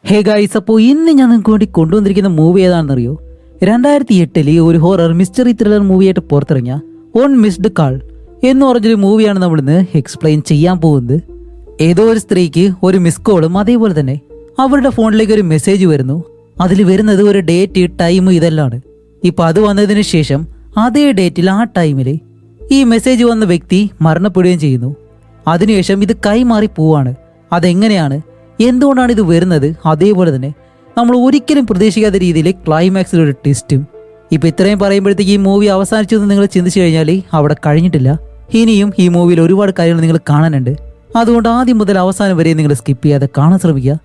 Hey guys, അപ്പോൾ ഇന്ന് ഞാൻ നിങ്ങൾക്ക് വേണ്ടി കൊണ്ടുവന്നിരിക്കുന്ന മൂവി ഏതാണെന്നറിയോ? 2008 ഒരു ഹൊറർ മിസ്റ്ററി ത്രില്ലർ മൂവിയായിട്ട് പുറത്തിറങ്ങിയ ഓൺ മിസ്ഡ് കാൾ എന്ന് പറഞ്ഞൊരു മൂവിയാണ് നമ്മളിന്ന് എക്സ്പ്ലെയിൻ ചെയ്യാൻ പോകുന്നത്. ഏതോ ഒരു സ്ത്രീക്ക് ഒരു മിസ് കോളും അതേപോലെ തന്നെ അവരുടെ ഫോണിലേക്ക് ഒരു മെസ്സേജ് വരുന്നു. അതിൽ വരുന്നത് ഒരു ഡേറ്റ്, ടൈം ഇതെല്ലാം. ഇപ്പൊ അത് വന്നതിന് ശേഷം അതേ ഡേറ്റിൽ ആ ടൈമിൽ ഈ മെസ്സേജ് വന്ന വ്യക്തി മരണപ്പെടുകയും ചെയ്യുന്നു. അതിനുശേഷം ഇത് കൈമാറി പോവാണ്. അതെങ്ങനെയാണ്, എന്തുകൊണ്ടാണ് ഇത് വരുന്നത്? അതേപോലെ തന്നെ നമ്മൾ ഒരിക്കലും പ്രതീക്ഷിക്കാത്ത രീതിയിൽ ക്ലൈമാക്സിൽ ഒരു ട്വിസ്റ്റും. ഇപ്പൊ ഇത്രയും പറയുമ്പോഴത്തേക്ക് ഈ മൂവി അവസാനിച്ചു എന്ന് നിങ്ങൾ ചിന്തിച്ചു കഴിഞ്ഞാൽ അവിടെ കഴിഞ്ഞിട്ടില്ല. ഇനിയും ഈ മൂവിയിൽ ഒരുപാട് കാര്യങ്ങൾ നിങ്ങൾ കാണാനുണ്ട്. അതുകൊണ്ട് ആദ്യം മുതൽ അവസാനം വരെ നിങ്ങൾ സ്കിപ്പ് ചെയ്യാതെ കാണാൻ ശ്രമിക്കുക.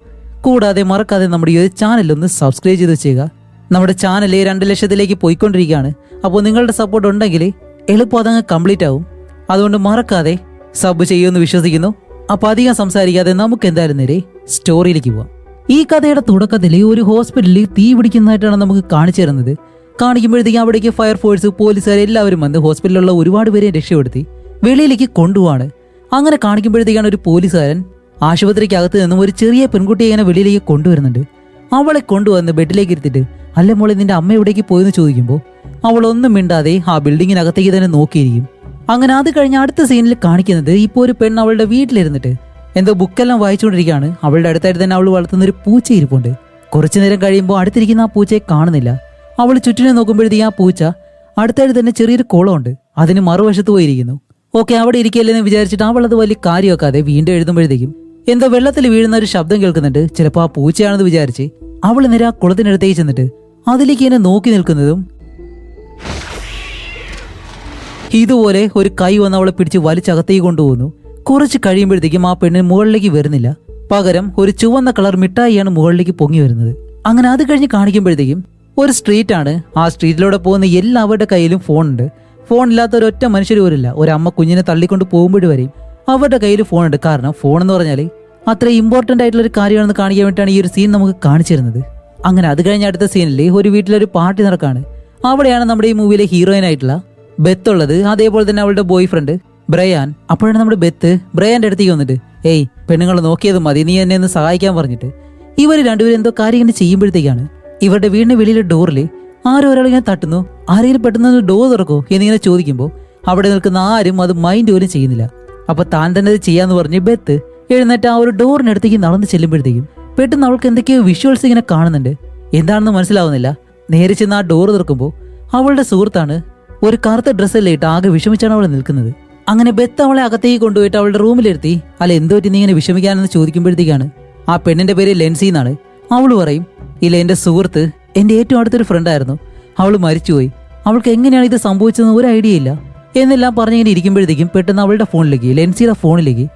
കൂടാതെ മറക്കാതെ നമ്മുടെ ഈ ഒരു ചാനലൊന്ന് സബ്സ്ക്രൈബ് ചെയ്ത് വെച്ചേക്കുക. നമ്മുടെ ചാനൽ 2 ലക്ഷത്തിലേക്ക് പോയിക്കൊണ്ടിരിക്കുകയാണ്. അപ്പോൾ നിങ്ങളുടെ സപ്പോർട്ട് ഉണ്ടെങ്കിൽ എളുപ്പം അതങ്ങ് കംപ്ലീറ്റ് ആവും. അതുകൊണ്ട് മറക്കാതെ സബ് ചെയ്യുമെന്ന് വിശ്വസിക്കുന്നു. അപ്പൊ അധികം സംസാരിക്കാതെ നമുക്ക് എന്തായാലും നേരെ സ്റ്റോറിയിലേക്ക് പോവാം. ഈ കഥയുടെ തുടക്കത്തിൽ ഒരു ഹോസ്പിറ്റലിൽ തീ പിടിക്കുന്നതായിട്ടാണ് നമുക്ക് കാണിച്ചു തരുന്നത്. കാണിക്കുമ്പോഴത്തേക്കും അവിടേക്ക് ഫയർഫോഴ്സ്, പോലീസുകാർ എല്ലാവരും വന്ന് ഹോസ്പിറ്റലിലുള്ള ഒരുപാട് പേരെ രക്ഷപ്പെടുത്തി വെളിയിലേക്ക് കൊണ്ടുപോവാണ്. അങ്ങനെ കാണിക്കുമ്പോഴത്തേക്കാണ് ഒരു പോലീസുകാരൻ ആശുപത്രിക്കകത്ത് നിന്നും ഒരു ചെറിയ പെൺകുട്ടിയെ ഇങ്ങനെ വെളിയിലേക്ക് കൊണ്ടുവരുന്നുണ്ട്. അവളെ കൊണ്ടുവന്ന് ബെഡിലേക്ക് ഇരുത്തിട്ട്, അല്ല മോളെ, നിന്റെ അമ്മ എവിടേക്ക് പോയെന്ന് ചോദിക്കുമ്പോൾ അവൾ ഒന്നും മിണ്ടാതെ ആ ബിൽഡിങ്ങിനകത്തേക്ക് തന്നെ നോക്കിയിരിക്കും. അങ്ങനെ അത് കഴിഞ്ഞ് അടുത്ത സീനിൽ കാണിക്കുന്നത് ഇപ്പോൾ ഒരു പെണ്ണ് അവളുടെ വീട്ടിലിരുന്നിട്ട് എന്തോ ബുക്കെല്ലാം വായിച്ചുകൊണ്ടിരിക്കുകയാണ്. അവളുടെ അടുത്തായിട്ട് തന്നെ അവൾ വളർത്തുന്ന ഒരു പൂച്ച ഇരിപ്പുണ്ട്. കുറച്ചു നേരം കഴിയുമ്പോൾ അടുത്തിരിക്കുന്ന ആ പൂച്ചയെ കാണുന്നില്ല. അവൾ ചുറ്റിനെ നോക്കുമ്പോഴത്തേക്ക് ആ പൂച്ച അടുത്തായിട്ട് തന്നെ ചെറിയൊരു കുളമുണ്ട്, അതിന് മറുവശത്ത് പോയിരിക്കുന്നു. ഓക്കെ, അവിടെ ഇരിക്കല്ലെന്ന് വിചാരിച്ചിട്ട് അവൾ അത് വലിയ കാര്യമാക്കാതെ വീണ്ടും എഴുതുമ്പോഴത്തേക്കും എന്തോ വെള്ളത്തിൽ വീഴുന്ന ഒരു ശബ്ദം കേൾക്കുന്നുണ്ട്. ചിലപ്പോൾ ആ പൂച്ചയാണെന്ന് വിചാരിച്ച് അവൾ നേരെ ആ കുളത്തിനടുത്തേക്ക് ചെന്നിട്ട് അതിലേക്ക് ഇങ്ങനെ നോക്കി നിൽക്കുന്നതും ഇതുപോലെ ഒരു കൈ വന്ന് അവളെ പിടിച്ച് വലിച്ചകത്തേക്ക് കൊണ്ടുപോകുന്നു. കുറച്ച് കഴിയുമ്പോഴത്തേക്കും ആ പെണ്ണിന് മുകളിലേക്ക് വരുന്നില്ല, പകരം ഒരു ചുവന്ന കളർ മിഠായിയാണ് മുകളിലേക്ക് പൊങ്ങി വരുന്നത്. അങ്ങനെ അത് കഴിഞ്ഞ് കാണിക്കുമ്പോഴത്തേക്കും ഒരു സ്ട്രീറ്റ് ആണ്. ആ സ്ട്രീറ്റിലൂടെ പോകുന്ന എല്ലാവരുടെ കയ്യിലും ഫോണുണ്ട്. ഫോണില്ലാത്ത ഒരൊറ്റ മനുഷ്യർ പോലില്ല. ഒരമ്മ കുഞ്ഞിനെ തള്ളിക്കൊണ്ട് പോകുമ്പോഴുവരെയും അവരുടെ കയ്യിൽ ഫോണുണ്ട്. കാരണം ഫോൺ എന്ന് പറഞ്ഞാൽ അത്ര ഇമ്പോർട്ടൻ്റ് ആയിട്ടുള്ള ഒരു കാര്യമാണെന്ന് കാണിക്കാൻ വേണ്ടിയിട്ടാണ് ഈ ഒരു സീൻ നമുക്ക് കാണിച്ചു തരുന്നത്. അങ്ങനെ അത് കഴിഞ്ഞ അടുത്ത സീനിൽ ഒരു വീട്ടിലൊരു പാർട്ടി നടക്കാണ്. അവിടെയാണ് നമ്മുടെ ഈ മൂവിയിലെ ഹീറോയിൻ ആയിട്ടുള്ള ബെത്ത് ഉള്ളത്. അതേപോലെ തന്നെ അവളുടെ ബോയ് ഫ്രണ്ട് ബ്രയാൻ. അപ്പോഴാണ് നമ്മുടെ ബെത്ത് ബ്രയാന്റെ അടുത്തേക്ക് വന്നിട്ട്, ഏയ് പെണ്ണുങ്ങൾ നോക്കിയത് മതി, നീ എന്നെ ഒന്ന് സഹായിക്കാൻ പറഞ്ഞിട്ട് ഇവർ രണ്ടുപേരും എന്തോ കാര്യം ഇങ്ങനെ ചെയ്യുമ്പോഴത്തേക്കാണ് ഇവരുടെ വീടിന്റെ വെളിയിലെ ഡോറിൽ ആരോ ഒരാളിങ്ങനെ തട്ടുന്നു. ആരെങ്കിലും പെട്ടെന്ന് ഡോർ തുറക്കോ എന്നിങ്ങനെ ചോദിക്കുമ്പോൾ അവിടെ നിൽക്കുന്ന ആരും അത് മൈൻഡ് പോലും ചെയ്യുന്നില്ല. അപ്പൊ താൻ തന്നെ അത് ചെയ്യാന്ന് പറഞ്ഞ് ബെത്ത് എഴുന്നേറ്റ് ആ ഒരു ഡോറിനടുത്തേക്ക് നടന്ന് ചെല്ലുമ്പോഴത്തേക്കും പെട്ടെന്ന് അവൾക്ക് എന്തൊക്കെയോ വിഷ്വൽസ് ഇങ്ങനെ കാണുന്നുണ്ട്. എന്താണെന്ന് മനസ്സിലാവുന്നില്ല. നേരെ ചെന്ന് ആ ഡോർ തുറക്കുമ്പോൾ അവളുടെ സുഹൃത്താണ്. ഒരു കറുത്ത ഡ്രസ്സെല്ലാം ഇട്ട് ആകെ വിഷമിച്ചാണ് അവൾ നിൽക്കുന്നത്. അങ്ങനെ ബെത്ത് അവളെ അകത്തേക്ക് കൊണ്ടുപോയിട്ട് അവളുടെ റൂമിലിരുത്തി, അല്ല എന്തോ പറ്റി നീ ഇങ്ങനെ വിഷമിക്കാനെന്ന് ചോദിക്കുമ്പോഴത്തേക്കാണ് ആ പെണ്ണിന്റെ പേര് ലെൻസി എന്നാണ്. അവള് പറയും, ഇല്ല എന്റെ സുഹൃത്ത് എന്റെ ഏറ്റവും അടുത്തൊരു ഫ്രണ്ടായിരുന്നു, അവൾ മരിച്ചുപോയി, അവൾക്ക് എങ്ങനെയാണ് ഇത് സംഭവിച്ചതെന്ന് ഒരു ഐഡിയ ഇല്ല എന്നെല്ലാം പറഞ്ഞിങ്ങനെ ഇരിക്കുമ്പോഴത്തേക്കും പെട്ടെന്ന് അവളുടെ ഫോണിലേക്ക്, ലെൻസിയുടെ ഫോണിലേക്ക്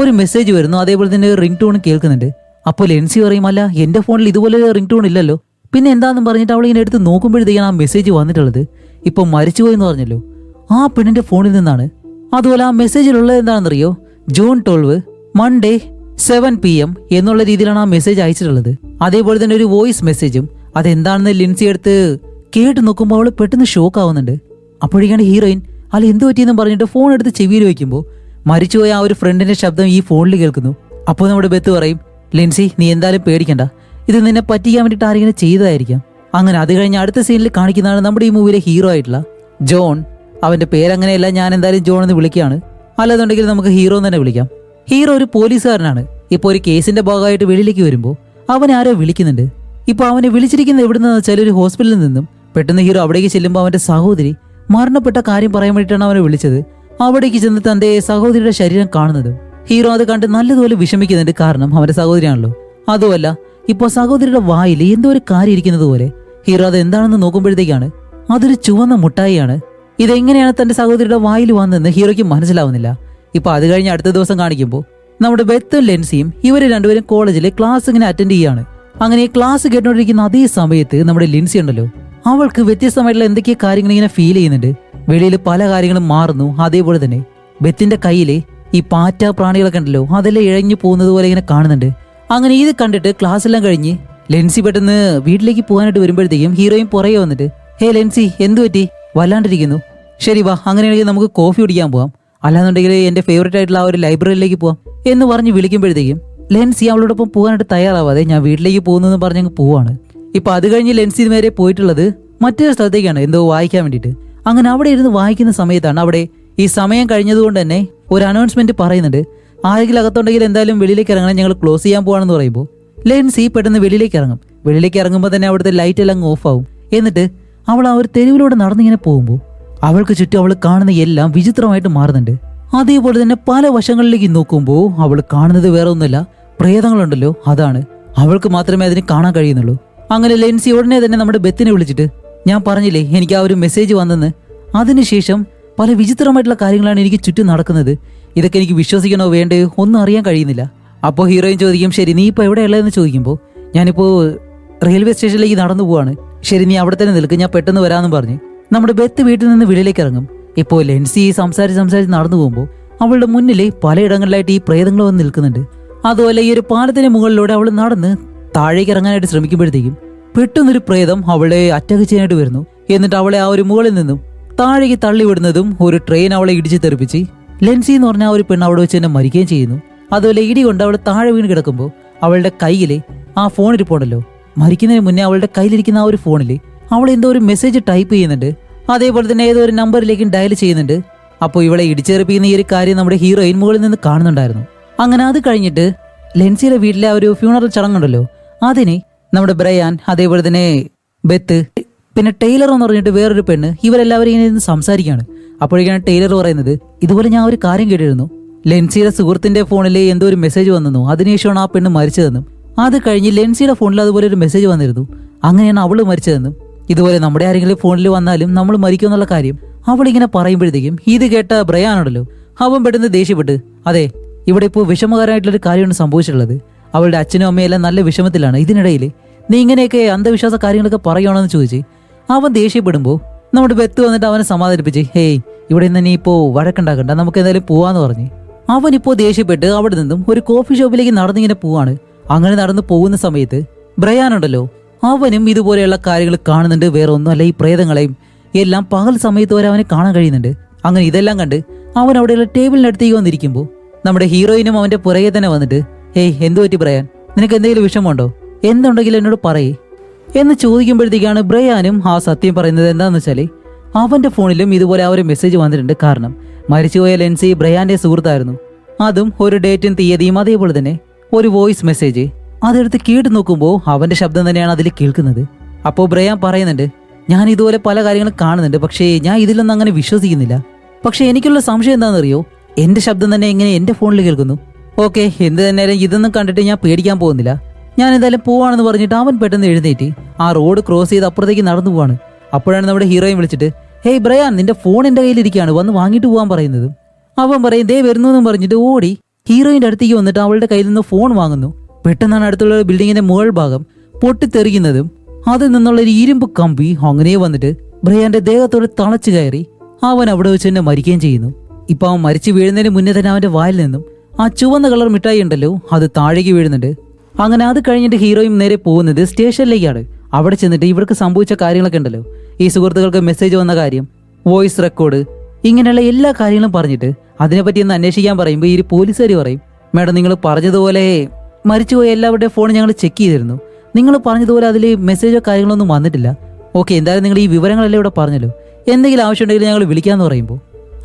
ഒരു മെസ്സേജ് വരുന്നു. അതേപോലെ തന്നെ റിംഗ് ടോൺ കേൾക്കുന്നുണ്ട്. അപ്പോൾ ലെൻസി പറയും, അല്ല എന്റെ ഫോണിൽ ഇതുപോലെ റിംഗ് ടോൺ ഇല്ലല്ലോ, പിന്നെ എന്താണെന്ന് പറഞ്ഞിട്ട് അവൾ ഇങ്ങനെ എടുത്ത് നോക്കുമ്പോഴത്തേക്കാണ് ആ മെസ്സേജ് വന്നിട്ടുള്ളത്. ഇപ്പൊ മരിച്ചുപോയെന്ന് പറഞ്ഞല്ലോ, ആ പെണ്ണിന്റെ ഫോണിൽ നിന്നാണ്. അതുപോലെ ആ മെസ്സേജിലുള്ളത് എന്താണെന്നറിയോ? ജൂൺ 12 മൺഡേ 7 PM എന്നുള്ള രീതിയിലാണ് ആ മെസ്സേജ് അയച്ചിട്ടുള്ളത്. അതേപോലെ തന്നെ ഒരു വോയിസ് മെസ്സേജും. അതെന്താണെന്ന് ലിൻസി എടുത്ത് കേട്ട് നോക്കുമ്പോൾ അവള് പെട്ടെന്ന് ഷോക്ക് ആവുന്നുണ്ട്. അപ്പോഴേക്കാണ് ഹീറോയിൻ, അല്ല എന്ത് പറ്റിയെന്ന് പറഞ്ഞിട്ട് ഫോൺ എടുത്ത് ചെവിയിൽ വയ്ക്കുമ്പോൾ മരിച്ചുപോയ ആ ഒരു ഫ്രണ്ടിന്റെ ശബ്ദം ഈ ഫോണിൽ കേൾക്കുന്നു. അപ്പോൾ നമ്മുടെ ബെത്ത് പറയും, ലിൻസി നീ എന്തായാലും പേടിക്കണ്ട, ഇത് നിന്നെ പറ്റിക്കാൻ വേണ്ടിയിട്ട് ആരെങ്കിലും ചെയ്തതായിരിക്കാം. അങ്ങനെ അത് കഴിഞ്ഞ് അടുത്ത സീനിൽ കാണിക്കുന്നതാണ് നമ്മുടെ ഈ മൂവിയിലെ ഹീറോ ആയിട്ടുള്ള ജോൺ. അവന്റെ പേരങ്ങനെയല്ല, ഞാൻ എന്തായാലും ജോൺ എന്ന് വിളിക്കുകയാണ്, അല്ലാതുണ്ടെങ്കിൽ നമുക്ക് ഹീറോ എന്ന് തന്നെ വിളിക്കാം. ഹീറോ ഒരു പോലീസുകാരനാണ്. ഇപ്പോൾ ഒരു കേസിന്റെ ഭാഗമായിട്ട് വെളിയിലേക്ക് വരുമ്പോൾ അവനെ ആരോ വിളിക്കുന്നുണ്ട്. ഇപ്പൊ അവനെ വിളിച്ചിരിക്കുന്നത് എവിടുന്നെന്ന് വെച്ചാൽ ഒരു ഹോസ്പിറ്റലിൽ നിന്നും. പെട്ടെന്ന് ഹീറോ അവിടേക്ക് ചെല്ലുമ്പോൾ അവന്റെ സഹോദരി മരണപ്പെട്ട കാര്യം പറയാൻ വേണ്ടിയിട്ടാണ് അവനെ വിളിച്ചത്. അവിടേക്ക് ചെന്ന് തന്റെ സഹോദരിയുടെ ശരീരം കാണുന്നത് ഹീറോ അത് കണ്ട് നല്ലതുപോലെ വിഷമിക്കുന്നുണ്ട്. കാരണം അവന്റെ സഹോദരിയാണല്ലോ. അതുമല്ല, ഇപ്പോൾ സഹോദരിയുടെ വായിൽ എന്തോ ഒരു കാര്യം ഇരിക്കുന്നത് പോലെ ഹീറോ അത് എന്താണെന്ന് നോക്കുമ്പോഴത്തേക്കാണ് അതൊരു ചുവന്ന മുട്ടായിയാണ്. ഇതെങ്ങനെയാണ് തന്റെ സഹോദരിയുടെ വായിൽ വന്നതെന്ന് ഹീറോയ്ക്ക് മനസ്സിലാവുന്നില്ല. ഇപ്പൊ അത് കഴിഞ്ഞ് അടുത്ത ദിവസം കാണിക്കുമ്പോൾ നമ്മുടെ ബെത്തും ലെൻസിയും ഇവര് രണ്ടുപേരും കോളേജിലെ ക്ലാസ് ഇങ്ങനെ അറ്റൻഡ് ചെയ്യാണ്. അങ്ങനെ ക്ലാസ് കേട്ടോണ്ടിരിക്കുന്ന അതേ സമയത്ത് നമ്മുടെ ലിൻസി ഉണ്ടല്ലോ, അവൾക്ക് വ്യത്യസ്തമായിട്ടുള്ള എന്തൊക്കെയോ കാര്യങ്ങൾ ഇങ്ങനെ ഫീൽ ചെയ്യുന്നുണ്ട്. വെളിയിൽ പല കാര്യങ്ങളും മാറുന്നു. അതേപോലെ തന്നെ ബെത്തിന്റെ കയ്യിലെ ഈ പാറ്റ പ്രാണികളൊക്കെ ഉണ്ടല്ലോ, അതെല്ലാം ഇഴഞ്ഞു പോകുന്നത് പോലെ ഇങ്ങനെ കാണുന്നുണ്ട്. അങ്ങനെ ഇത് കണ്ടിട്ട് ക്ലാസ് എല്ലാം കഴിഞ്ഞ് ലെൻസി പെട്ടെന്ന് വീട്ടിലേക്ക് പോകാനായിട്ട് വരുമ്പോഴത്തേക്കും ഹീറോയും പുറകെ വന്നിട്ട്, ഹേ ലെൻസി എന്തു പറ്റി, വല്ലാണ്ടിരിക്കുന്നു, ശരി വാ അങ്ങനെയാണെങ്കിൽ നമുക്ക് കോഫി കുടിക്കാൻ പോവാം, അല്ലാന്നുണ്ടെങ്കിൽ എന്റെ ഫേവറേറ്റ് ആയിട്ടുള്ള ആ ഒരു ലൈബ്രറിയിലേക്ക് പോവാം എന്ന് പറഞ്ഞ് വിളിക്കുമ്പോഴത്തേക്കും ലെൻസി അവളോടൊപ്പം പോകാനായിട്ട് തയ്യാറാവാതെ ഞാൻ വീട്ടിലേക്ക് പോകുന്നു പറഞ്ഞങ്ങ് പോവാണ്. ഇപ്പൊ അത് കഴിഞ്ഞ് ലെൻസി നേരെ പോയിട്ടുള്ളത് മറ്റൊരു സ്ഥലത്തേക്കാണ്, എന്തോ വായിക്കാൻ വേണ്ടിയിട്ട്. അങ്ങനെ അവിടെ ഇരുന്ന് വായിക്കുന്ന സമയത്താണ് അവിടെ ഈ സമയം കഴിഞ്ഞതുകൊണ്ട് തന്നെ ഒരു അനൗൺസ്മെന്റ് പറയുന്നുണ്ട്. ആരെങ്കിലും അകത്തുണ്ടെങ്കിൽ എന്തായാലും വെളിയിലേക്ക് ഇറങ്ങണം, ഞങ്ങൾ ക്ലോസ് ചെയ്യാൻ പോവാണെന്ന് പറയുമ്പോൾ ലെൻസി പെട്ടെന്ന് വെളിയിലേക്ക് ഇറങ്ങും. വെളിയിലേക്ക് ഇറങ്ങുമ്പോൾ തന്നെ അവിടുത്തെ ലൈറ്റ് എല്ലാം ഓഫ് ആവും. എന്നിട്ട് അവൾ ആ ഒരു തെരുവിലൂടെ നടന്നിങ്ങനെ പോകുമ്പോൾ അവൾക്ക് ചുറ്റും അവൾ കാണുന്ന എല്ലാം വിചിത്രമായിട്ട് മാറുന്നുണ്ട്. അതേപോലെ തന്നെ പല വശങ്ങളിലേക്ക് നോക്കുമ്പോൾ അവൾ കാണുന്നത് വേറെ ഒന്നുമല്ല, പ്രേതങ്ങളുണ്ടല്ലോ അതാണ്. അവൾക്ക് മാത്രമേ അതിന് കാണാൻ കഴിയുന്നുള്ളൂ. അങ്ങനെ ലെൻസി ഉടനെ തന്നെ നമ്മുടെ ബെത്തിനെ വിളിച്ചിട്ട്, ഞാൻ പറഞ്ഞില്ലേ എനിക്ക് ആ ഒരു മെസ്സേജ് വന്നെന്ന്, അതിനുശേഷം പല വിചിത്രമായിട്ടുള്ള കാര്യങ്ങളാണ് എനിക്ക് ചുറ്റും നടക്കുന്നത്, ഇതൊക്കെ എനിക്ക് വിശ്വസിക്കണോ വേണ്ടയോ ഒന്നും അറിയാൻ കഴിയുന്നില്ല. അപ്പോൾ ഹീറോയിൻ ചോദിക്കും, ശരി നീ ഇപ്പോൾ എവിടെയുള്ളതെന്ന് ചോദിക്കുമ്പോൾ ഞാനിപ്പോൾ റെയിൽവേ സ്റ്റേഷനിലേക്ക് നടന്നു പോവാണ്. ശരി നീ അവിടെ തന്നെ നിൽക്കും, ഞാൻ പെട്ടെന്ന് വരാമെന്ന് പറഞ്ഞ് നമ്മുടെ ബെത്ത് വീട്ടിൽ നിന്ന് വെളിയിലേക്ക് ഇറങ്ങും. ഇപ്പോൾ ലെൻസി സംസാരിച്ച് നടന്നു പോകുമ്പോൾ അവളുടെ മുന്നിൽ പലയിടങ്ങളിലായിട്ട് ഈ പ്രേതങ്ങൾ വന്ന് നിൽക്കുന്നുണ്ട്. അതുപോലെ ഈ ഒരു പാലത്തിന് മുകളിലൂടെ അവൾ നടന്ന് താഴേക്ക് ഇറങ്ങാനായിട്ട് ശ്രമിക്കുമ്പോഴത്തേക്കും പെട്ടെന്നൊരു പ്രേതം അവളെ അറ്റാക്ക് ചെയ്യാനായിട്ട് വരുന്നു. എന്നിട്ട് അവളെ ആ ഒരു മുകളിൽ നിന്നും താഴേക്ക് തള്ളിവിടുന്നതും ഒരു ട്രെയിൻ അവളെ ഇടിച്ച് തെറിപ്പിച്ച് ലെൻസി എന്ന് പറഞ്ഞ ആ ഒരു പെണ്ണ് അവിടെ വെച്ച് തന്നെ മരിക്കുകയും ചെയ്യുന്നു. അതുപോലെ ഇടി കൊണ്ട് അവൾ താഴെ വീണ് കിടക്കുമ്പോൾ അവളുടെ കയ്യിലെ ആ ഫോൺ ഇരിപ്പുണ്ടല്ലോ, മരിക്കുന്നതിന് മുന്നേ അവളുടെ കയ്യിലിരിക്കുന്ന ആ ഒരു ഫോണിൽ അവൾ എന്തോ ഒരു മെസ്സേജ് ടൈപ്പ് ചെയ്യുന്നുണ്ട്. അതേപോലെ തന്നെ ഏതോ ഒരു നമ്പറിലേക്കും ഡയൽ ചെയ്യുന്നുണ്ട്. അപ്പോൾ ഇവളെ ഇടിച്ചെറിപ്പിക്കുന്ന ഈ ഒരു കാര്യം നമ്മുടെ ഹീറോയിൻ മുകളിൽ നിന്ന് കാണുന്നുണ്ടായിരുന്നു. അങ്ങനെ അത് കഴിഞ്ഞിട്ട് ലെൻസിയുടെ വീട്ടിലെ ആ ഒരു ഫ്യൂണറൽ ചടങ്ങുണ്ടല്ലോ, അതിന് നമ്മുടെ ബ്രയാൻ, അതേപോലെ തന്നെ ബെത്ത്, പിന്നെ ടൈലർ എന്ന് പറഞ്ഞിട്ട് വേറൊരു പെണ്ണ്, ഇവരെല്ലാവരും ഇങ്ങനെ ഇരുന്ന് സംസാരിക്കുകയാണ്. അപ്പോഴേക്കാണ് ടൈലർ പറയുന്നത്, ഇതുപോലെ ഞാൻ ഒരു കാര്യം കേട്ടിരുന്നു, ലെൻസിയുടെ സുഹൃത്തിന്റെ ഫോണിൽ എന്തോ ഒരു മെസ്സേജ് വന്നു, അതിനുശേഷമാണ് ആ പെണ്ണ് മരിച്ചതെന്നും, അത് കഴിഞ്ഞ് ലെൻസിയുടെ ഫോണിൽ അതുപോലെ ഒരു മെസ്സേജ് വന്നിരുന്നു, അങ്ങനെയാണ് അവള് മരിച്ചതെന്നും, ഇതുപോലെ നമ്മുടെ ആരെങ്കിലും ഫോണിൽ വന്നാലും നമ്മൾ മരിക്കും എന്നുള്ള കാര്യം അവളിങ്ങനെ പറയുമ്പോഴത്തേക്കും ഇത് കേട്ട ബ്രയാനുണ്ടല്ലോ, അവൻ പെട്ടെന്ന് ദേഷ്യപ്പെട്ട്, അതെ ഇവിടെ ഇപ്പോൾ വിഷമകരമായിട്ടുള്ളൊരു കാര്യമാണ് സംഭവിച്ചിട്ടുള്ളത്, അവളുടെ അച്ഛനും അമ്മയും എല്ലാം നല്ല വിഷമത്തിലാണ്, ഇതിനിടയിൽ നീ ഇങ്ങനെയൊക്കെ അന്ധവിശ്വാസ കാര്യങ്ങളൊക്കെ പറയുകയാണെന്ന് ചോദിച്ച് അവൻ ദേഷ്യപ്പെടുമ്പോൾ നമ്മുടെ ബെത്ത് വന്നിട്ട് അവനെ സമാധാനിപ്പിച്ച്, ഹേയ് ഇവിടെ നിന്ന് നീ ഇപ്പോൾ വഴക്കുണ്ടാക്കണ്ട, നമുക്ക് എന്തായാലും പോവാന്ന് പറഞ്ഞ് അവനിപ്പോൾ ദേഷ്യപ്പെട്ട് അവിടെ നിന്നും ഒരു കോഫി ഷോപ്പിലേക്ക് നടന്നിങ്ങനെ പോവാണ്. അങ്ങനെ നടന്നു പോകുന്ന സമയത്ത് ബ്രയാനുണ്ടല്ലോ, അവനും ഇതുപോലെയുള്ള കാര്യങ്ങൾ കാണുന്നുണ്ട്. വേറെ ഒന്നുമല്ല, ഈ പ്രേതങ്ങളെയും എല്ലാം പകൽ സമയത്ത് വരെ അവനെ കാണാൻ കഴിയുന്നുണ്ട്. അങ്ങനെ ഇതെല്ലാം കണ്ട് അവൻ അവിടെയുള്ള ടേബിളിനടുത്തേക്ക് വന്നിരിക്കുമ്പോൾ നമ്മുടെ ഹീറോയിനും അവന്റെ പുറകെ തന്നെ വന്നിട്ട്, ഹേയ് എന്തു പറ്റി ബ്രയാൻ, നിനക്ക് എന്തെങ്കിലും വിഷമമുണ്ടോ, എന്തുണ്ടെങ്കിലും എന്നോട് പറയേ എന്ന് ചോദിക്കുമ്പോഴത്തേക്കാണ് ബ്രയാനും ആ സത്യം പറയുന്നത്. എന്താണെന്ന് വെച്ചാൽ അവന്റെ ഫോണിലും ഇതുപോലെ ആ ഒരു മെസ്സേജ് വന്നിട്ടുണ്ട്. കാരണം മരിച്ചുപോയ ലെൻസി ബ്രയാന്റെ സുഹൃത്തായിരുന്നു, അതും ഒരു ഡേറ്റും തീയതിയും അതേപോലെ തന്നെ ഒരു വോയിസ് മെസ്സേജ്. അതെടുത്ത് കേട്ട് നോക്കുമ്പോൾ അവന്റെ ശബ്ദം തന്നെയാണ് അതിൽ കേൾക്കുന്നത്. അപ്പോൾ ബ്രയാൻ പറയുന്നുണ്ട്, ഞാൻ ഇതുപോലെ പല കാര്യങ്ങളും കാണുന്നുണ്ട്, പക്ഷേ ഞാൻ ഇതിലൊന്നും അങ്ങനെ വിശ്വസിക്കുന്നില്ല. പക്ഷെ എനിക്കുള്ള സംശയം എന്താണെന്നറിയോ, എന്റെ ശബ്ദം തന്നെ എങ്ങനെ എന്റെ ഫോണിൽ കേൾക്കുന്നു. ഓക്കെ, എന്ത് തന്നെയാലും ഇതൊന്നും കണ്ടിട്ട് ഞാൻ പേടിക്കാൻ പോകുന്നില്ല, ഞാൻ എന്തായാലും പോവാണെന്ന് പറഞ്ഞിട്ട് അവൻ പെട്ടെന്ന് എഴുന്നേറ്റ് ആ റോഡ് ക്രോസ് ചെയ്ത് അപ്പുറത്തേക്ക് നടന്നു പോവാണ്. അപ്പോഴാണ് നമ്മുടെ ഹീറോയിൻ വിളിച്ചിട്ട്, ഹേയ് ബ്രയാൻ, നിന്റെ ഫോൺ എന്റെ കയ്യിലിരിക്കുകയാണ്, വന്ന് വാങ്ങിട്ട് പോകാൻ പറയുന്നതും അവൻ പറയും ദേ വരുന്നു എന്നും പറഞ്ഞിട്ട് ഓടി ഹീറോയിന്റെ അടുത്തേക്ക് വന്നിട്ട് അവളുടെ കയ്യിൽ നിന്ന് ഫോൺ വാങ്ങുന്നു. പെട്ടെന്നാണ് അടുത്തുള്ള ബിൽഡിങ്ങിന്റെ മുകൾ ഭാഗം പൊട്ടിത്തെറിക്കുന്നതും അതിൽ നിന്നുള്ള ഒരു ഇരുമ്പ് കമ്പി അങ്ങനെ വന്നിട്ട് ബ്രയാന്റെ ദേഹത്തോട് തളച്ചു കയറി അവൻ അവിടെ വെച്ച് തന്നെ മരിക്കുകയും ചെയ്യുന്നു. ഇപ്പൊ അവൻ മരിച്ചു വീഴുന്നതിന് മുന്നേ തന്നെ അവന്റെ വായിൽ നിന്നും ആ ചുവന്ന കളർ മിഠായി ഉണ്ടല്ലോ അത് താഴേക്ക് വീഴുന്നുണ്ട്. അങ്ങനെ അത് കഴിഞ്ഞിട്ട് ഹീറോയും നേരെ പോകുന്നത് സ്റ്റേഷനിലേക്കാണ്. അവിടെ ചെന്നിട്ട് ഇവർക്ക് സംഭവിച്ച കാര്യങ്ങളൊക്കെ ഉണ്ടല്ലോ, ഈ സുഹൃത്തുക്കൾക്ക് മെസ്സേജ് വന്ന കാര്യം, വോയിസ് റെക്കോർഡ്, ഇങ്ങനെയുള്ള എല്ലാ കാര്യങ്ങളും പറഞ്ഞിട്ട് അതിനെപ്പറ്റി ഒന്ന് അന്വേഷിക്കാൻ പറയുമ്പോൾ ഈ പോലീസുകാർ പറയും, മേഡം നിങ്ങൾ പറഞ്ഞതുപോലെ മരിച്ചുപോയ എല്ലാവരുടെയും ഫോൺ ഞങ്ങൾ ചെക്ക് ചെയ്തിരുന്നു, നിങ്ങൾ പറഞ്ഞതുപോലെ അതിൽ മെസ്സേജോ കാര്യങ്ങളൊന്നും വന്നിട്ടില്ല. ഓക്കെ, എന്തായാലും നിങ്ങൾ ഈ വിവരങ്ങളെല്ലാം ഇവിടെ പറഞ്ഞല്ലോ, എന്തെങ്കിലും ആവശ്യമുണ്ടെങ്കിൽ ഞങ്ങൾ വിളിക്കാമെന്ന് പറയുമ്പോൾ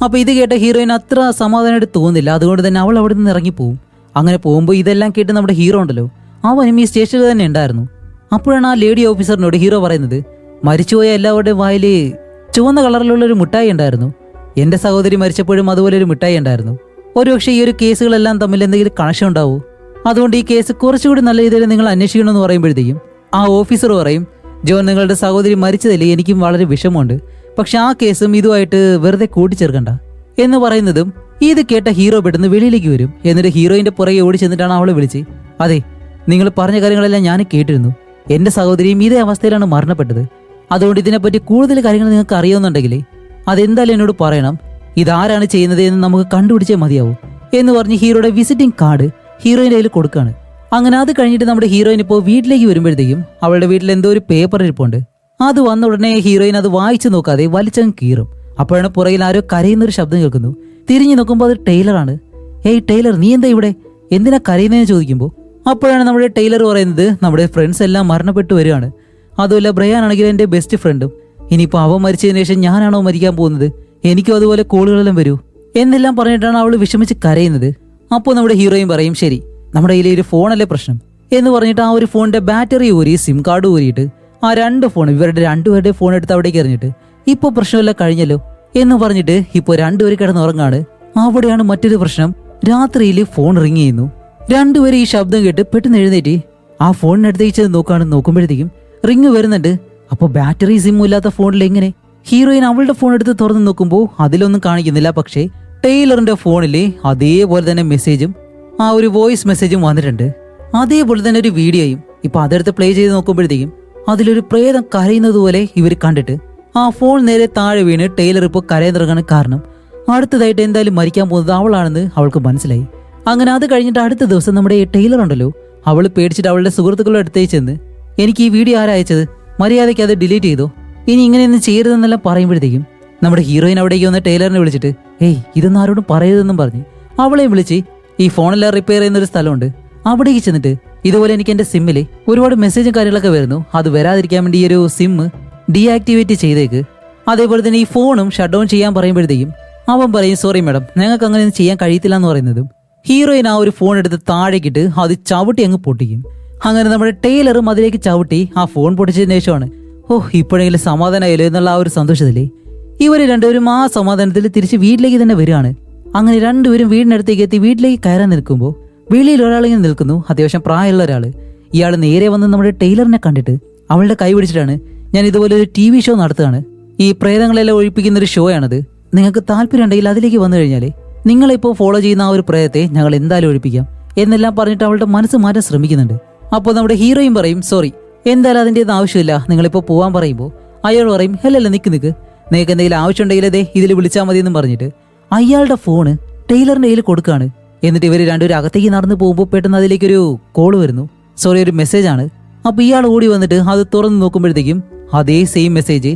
അപ്പോൾ ഇത് കേട്ട ഹീറോയിൻ അത്ര സമാധാനമായിട്ട് തോന്നുന്നില്ല. അതുകൊണ്ട് തന്നെ അവൾ അവിടെ നിന്ന് ഇറങ്ങിപ്പോവും. അങ്ങനെ പോകുമ്പോൾ ഇതെല്ലാം കേട്ട് നമ്മുടെ ഹീറോ ഉണ്ടല്ലോ, അവനും ഈ സ്റ്റേഷനിൽ തന്നെ ഉണ്ടായിരുന്നു. അപ്പോഴാണ് ആ ലേഡി ഓഫീസറിനോട് ഹീറോ പറയുന്നത്, മരിച്ചുപോയ എല്ലാവരുടെയും വായിൽ ചുവന്ന കളറിലുള്ള ഒരു മിഠായി ഉണ്ടായിരുന്നു, എന്റെ സഹോദരി മരിച്ചപ്പോഴും അതുപോലെ ഒരു മിഠായി ഉണ്ടായിരുന്നു. ഒരുപക്ഷെ ഈ ഒരു കേസുകളെല്ലാം തമ്മിൽ എന്തെങ്കിലും കണക്ഷൻ ഉണ്ടാവൂ, അതുകൊണ്ട് ഈ കേസ് കുറച്ചുകൂടി നല്ല രീതിയിൽ നിങ്ങൾ അന്വേഷിക്കണമെന്ന് പറയുമ്പോഴത്തേക്കും ആ ഓഫീസർ പറയും, ജോൺ നിങ്ങളുടെ സഹോദരി മരിച്ചതിൽ എനിക്കും വളരെ വിഷമമുണ്ട്, പക്ഷെ ആ കേസും ഇതുമായിട്ട് വെറുതെ കൂട്ടിച്ചേർക്കണ്ട എന്ന് പറയുന്നതും ഇത് കേട്ട ഹീറോ പെട്ടെന്ന് വെളിയിലേക്ക് വരും. എന്നിട്ട് ഹീറോയിന്റെ പുറകെ ഓടി ചെന്നിട്ടാണ് അവളെ വിളിച്ച്, അതെ നിങ്ങൾ പറഞ്ഞ കാര്യങ്ങളെല്ലാം ഞാൻ കേട്ടിരുന്നു, എന്റെ സഹോദരിയും ഇതേ അവസ്ഥയിലാണ് മരണപ്പെട്ടത്, അതുകൊണ്ട് ഇതിനെപ്പറ്റി കൂടുതൽ കാര്യങ്ങൾ നിങ്ങൾക്ക് അറിയാവുന്നുണ്ടെങ്കിൽ അതെന്തായാലും എന്നോട് പറയണം, ഇതാരാണ് ചെയ്യുന്നത് എന്ന് നമുക്ക് കണ്ടുപിടിച്ചേ മതിയാവും എന്ന് പറഞ്ഞ് ഹീറോയുടെ വിസിറ്റിംഗ് കാർഡ് ഹീറോയിന്റെ കയ്യിൽ കൊടുക്കാണ്. അങ്ങനെ അത് കഴിഞ്ഞിട്ട് നമ്മുടെ ഹീറോയിൻ ഇപ്പോൾ വീട്ടിലേക്ക് വരുമ്പോഴത്തേക്കും അവളുടെ വീട്ടിൽ എന്തോ ഒരു പേപ്പർ ഇരിപ്പുണ്ട്. അത് വന്ന ഉടനെ ഹീറോയിൻ അത് വായിച്ചു നോക്കാതെ വലിച്ചങ്ങ് കീറും. അപ്പോഴാണ് പുറകിൽ ആരോ കരയുന്നൊരു ശബ്ദം കേൾക്കുന്നു. തിരിഞ്ഞു നോക്കുമ്പോൾ അത് ടൈലറാണ്. ഏയ് ടൈലർ, നീ എന്താ ഇവിടെ എന്തിനാ കരയുന്നതെന്ന് ചോദിക്കുമ്പോൾ അപ്പോഴാണ് നമ്മുടെ ടൈലർ പറയുന്നത് നമ്മുടെ ഫ്രണ്ട്സ് എല്ലാം മരണപ്പെട്ടു വരികയാണ്. അതുമല്ല ബ്രയാൻ ആണെങ്കിൽ എൻ്റെ ബെസ്റ്റ് ഫ്രണ്ടും. ഇനിയിപ്പോൾ അവൻ മരിച്ചതിന് ശേഷം ഞാനാണോ മരിക്കാൻ പോകുന്നത്? എനിക്കും അതുപോലെ കോളുകളെല്ലാം വരൂ എന്നെല്ലാം പറഞ്ഞിട്ടാണ് അവൾ വിഷമിച്ച് കരയുന്നത്. അപ്പോൾ നമ്മുടെ ഹീറോയും പറയും ശരി, നമ്മുടെ കയ്യിൽ ഒരു ഫോണല്ലേ പ്രശ്നം എന്ന് പറഞ്ഞിട്ട് ആ ഒരു ഫോണിന്റെ ബാറ്ററി ഊരി സിം കാർഡ് ഊരിയിട്ട് ആ 2 ഫോൺ ഇവരുടെ രണ്ടുപേരുടെ ഫോൺ എടുത്ത് അവിടേക്ക് എറിഞ്ഞിട്ട് ഇപ്പോൾ പ്രശ്നമെല്ലാം കഴിഞ്ഞല്ലോ എന്ന് പറഞ്ഞിട്ട് ഇപ്പോൾ രണ്ടുപേരും കിടന്നുറങ്ങാണ്. അവിടെയാണ് മറ്റൊരു പ്രശ്നം. രാത്രിയിൽ ഫോൺ റിങ് ചെയ്യുന്നു. രണ്ടുപേരും ഈ ശബ്ദം കേട്ട് പെട്ടെന്ന് എഴുന്നേറ്റ് ആ ഫോണിനടുത്തേക്ക് നോക്കുമ്പോഴത്തേക്കും റിങ് വരുന്നുണ്ട്. അപ്പോൾ ബാറ്ററി സിമ്മും ഇല്ലാത്ത ഫോണിൽ എങ്ങനെ? ഹീറോയിൻ അവളുടെ ഫോൺ എടുത്ത് തുറന്ന് നോക്കുമ്പോൾ അതിലൊന്നും കാണിക്കുന്നില്ല. പക്ഷേ ടൈലറിന്റെ ഫോണിൽ അതേപോലെ തന്നെ മെസ്സേജും ആ ഒരു വോയിസ് മെസ്സേജും വന്നിട്ടുണ്ട്. അതേപോലെ തന്നെ ഒരു വീഡിയോയും. ഇപ്പൊ അതെടുത്ത് പ്ലേ ചെയ്ത് നോക്കുമ്പോഴത്തേക്കും അതിലൊരു പ്രേതം കരയുന്നത് പോലെ ഇവർ കണ്ടിട്ട് ആ ഫോൺ നേരെ താഴെ വീണ് ടൈലർ ഇപ്പോൾ കരയുന്നിറങ്ങാൻ കാരണം അടുത്തതായിട്ട് എന്തായാലും മരിക്കാൻ പോകുന്നത് അവളാണെന്ന് അവൾക്ക് മനസ്സിലായി. അങ്ങനെ അത് കഴിഞ്ഞിട്ട് അടുത്ത ദിവസം നമ്മുടെ ഈ ടൈലർ ഉണ്ടല്ലോ, അവൾ പേടിച്ചിട്ട് അവളുടെ സുഹൃത്തുക്കളുടെ അടുത്തേക്ക് ചെന്ന് എനിക്ക് ഈ വീഡിയോ ആരാ അയച്ചത്, മര്യാദയ്ക്ക് അത് ഡിലീറ്റ് ചെയ്തോ, ഇനി ഇങ്ങനെയൊന്നും ചെയ്യരുതെന്നെല്ലാം പറയുമ്പോഴത്തേക്കും നമ്മുടെ ഹീറോയിൻ അവിടേക്ക് വന്ന് ടൈലറിനെ വിളിച്ചിട്ട് ഇതൊന്നും ആരോടും പറയരുതെന്നും പറഞ്ഞ് അവളെ വിളിച്ച് ഈ ഫോണെല്ലാം റിപ്പയർ ചെയ്യുന്ന ഒരു സ്ഥലമുണ്ട് അവിടേക്ക് ചെന്നിട്ട് ഇതുപോലെ എനിക്ക് എന്റെ സിമ്മില് ഒരുപാട് മെസ്സേജും കാര്യങ്ങളൊക്കെ വരുന്നു, അത് വരാതിരിക്കാൻ വേണ്ടി ഈ ഒരു സിം ഡീആക്ടിവേറ്റ് ചെയ്തേക്ക്, അതേപോലെ തന്നെ ഈ ഫോണും ഷട്ട് ഡൗൺ ചെയ്യാൻ പറയുമ്പോഴത്തേക്കും അവൻ പറയും സോറി മാഡം, ഞങ്ങൾക്ക് അങ്ങനെയൊന്നും ചെയ്യാൻ കഴിയത്തില്ല എന്ന് പറയുന്നതും ഹീറോയിൻ ആ ഒരു ഫോൺ എടുത്ത് താഴേക്കിട്ട് അത് ചവിട്ടി അങ്ങ് പൊട്ടിക്കും. അങ്ങനെ നമ്മുടെ ടൈലറും അതിലേക്ക് ചവിട്ടി ആ ഫോൺ പൊട്ടിച്ചതിന് ശേഷമാണ് ഇപ്പോഴെങ്കിലും സമാധാനമായല്ലോ എന്നുള്ള ആ ഒരു സന്തോഷത്തില് ഇവര് രണ്ടുപേരും ആ സമാധാനത്തിൽ തിരിച്ച് വീട്ടിലേക്ക് തന്നെ വരികയാണ്. അങ്ങനെ രണ്ടുപേരും വീടിനടുത്തേക്ക് എത്തി വീട്ടിലേക്ക് കയറാൻ നിൽക്കുമ്പോൾ വെളിയിൽ ഒരാളിങ്ങനെ നിൽക്കുന്നു, അത്യാവശ്യം പ്രായമുള്ള ഒരാള്. ഇയാൾ നേരെ വന്ന് നമ്മുടെ ടൈലറിനെ കണ്ടിട്ട് അവളുടെ കൈ പിടിച്ചിട്ടാണ് ഞാൻ ഇതുപോലെ ഒരു TV ഷോ നടത്തുകയാണ്, ഈ പ്രേതങ്ങളെല്ലാം ഒഴിപ്പിക്കുന്ന ഒരു ഷോ ആണത്, നിങ്ങൾക്ക് താല്പര്യം ഉണ്ടെങ്കിൽ അതിലേക്ക് വന്നു കഴിഞ്ഞാൽ നിങ്ങളിപ്പോൾ ഫോളോ ചെയ്യുന്ന ആ ഒരു പ്രേതത്തെ ഞങ്ങൾ എന്തായാലും ഒഴിപ്പിക്കാം എന്നെല്ലാം പറഞ്ഞിട്ട് അവളുടെ മനസ്സ് മാറ്റാൻ ശ്രമിക്കുന്നുണ്ട്. അപ്പോൾ നമ്മുടെ ഹീറോയും പറയും സോറി, എന്തായാലും അതിൻ്റെയൊന്നും ആവശ്യമില്ല, നിങ്ങളിപ്പോൾ പോകാൻ പറയുമ്പോൾ അയാൾ പറയും ഹെല്ലല്ല നിക്ക് നിങ്ങൾക്ക് എന്തെങ്കിലും ആവശ്യമുണ്ടെങ്കിൽ ഇതിൽ വിളിച്ചാൽ മതി എന്നും പറഞ്ഞിട്ട് അയാളുടെ ഫോണ് ടൈലറിന്റെ കയ്യിൽ കൊടുക്കുകയാണ്. എന്നിട്ട് ഇവർ രണ്ടുപേരും അകത്തേക്ക് നടന്നു പോകുമ്പോൾ പെട്ടെന്ന് അതിലേക്കൊരു കോള് വരുന്നു, സോറി ഒരു മെസ്സേജാണ്. അപ്പോൾ ഇയാൾ ഓടി വന്നിട്ട് അത് തുറന്ന് നോക്കുമ്പോഴത്തേക്കും അതേ സെയിം മെസ്സേജ്,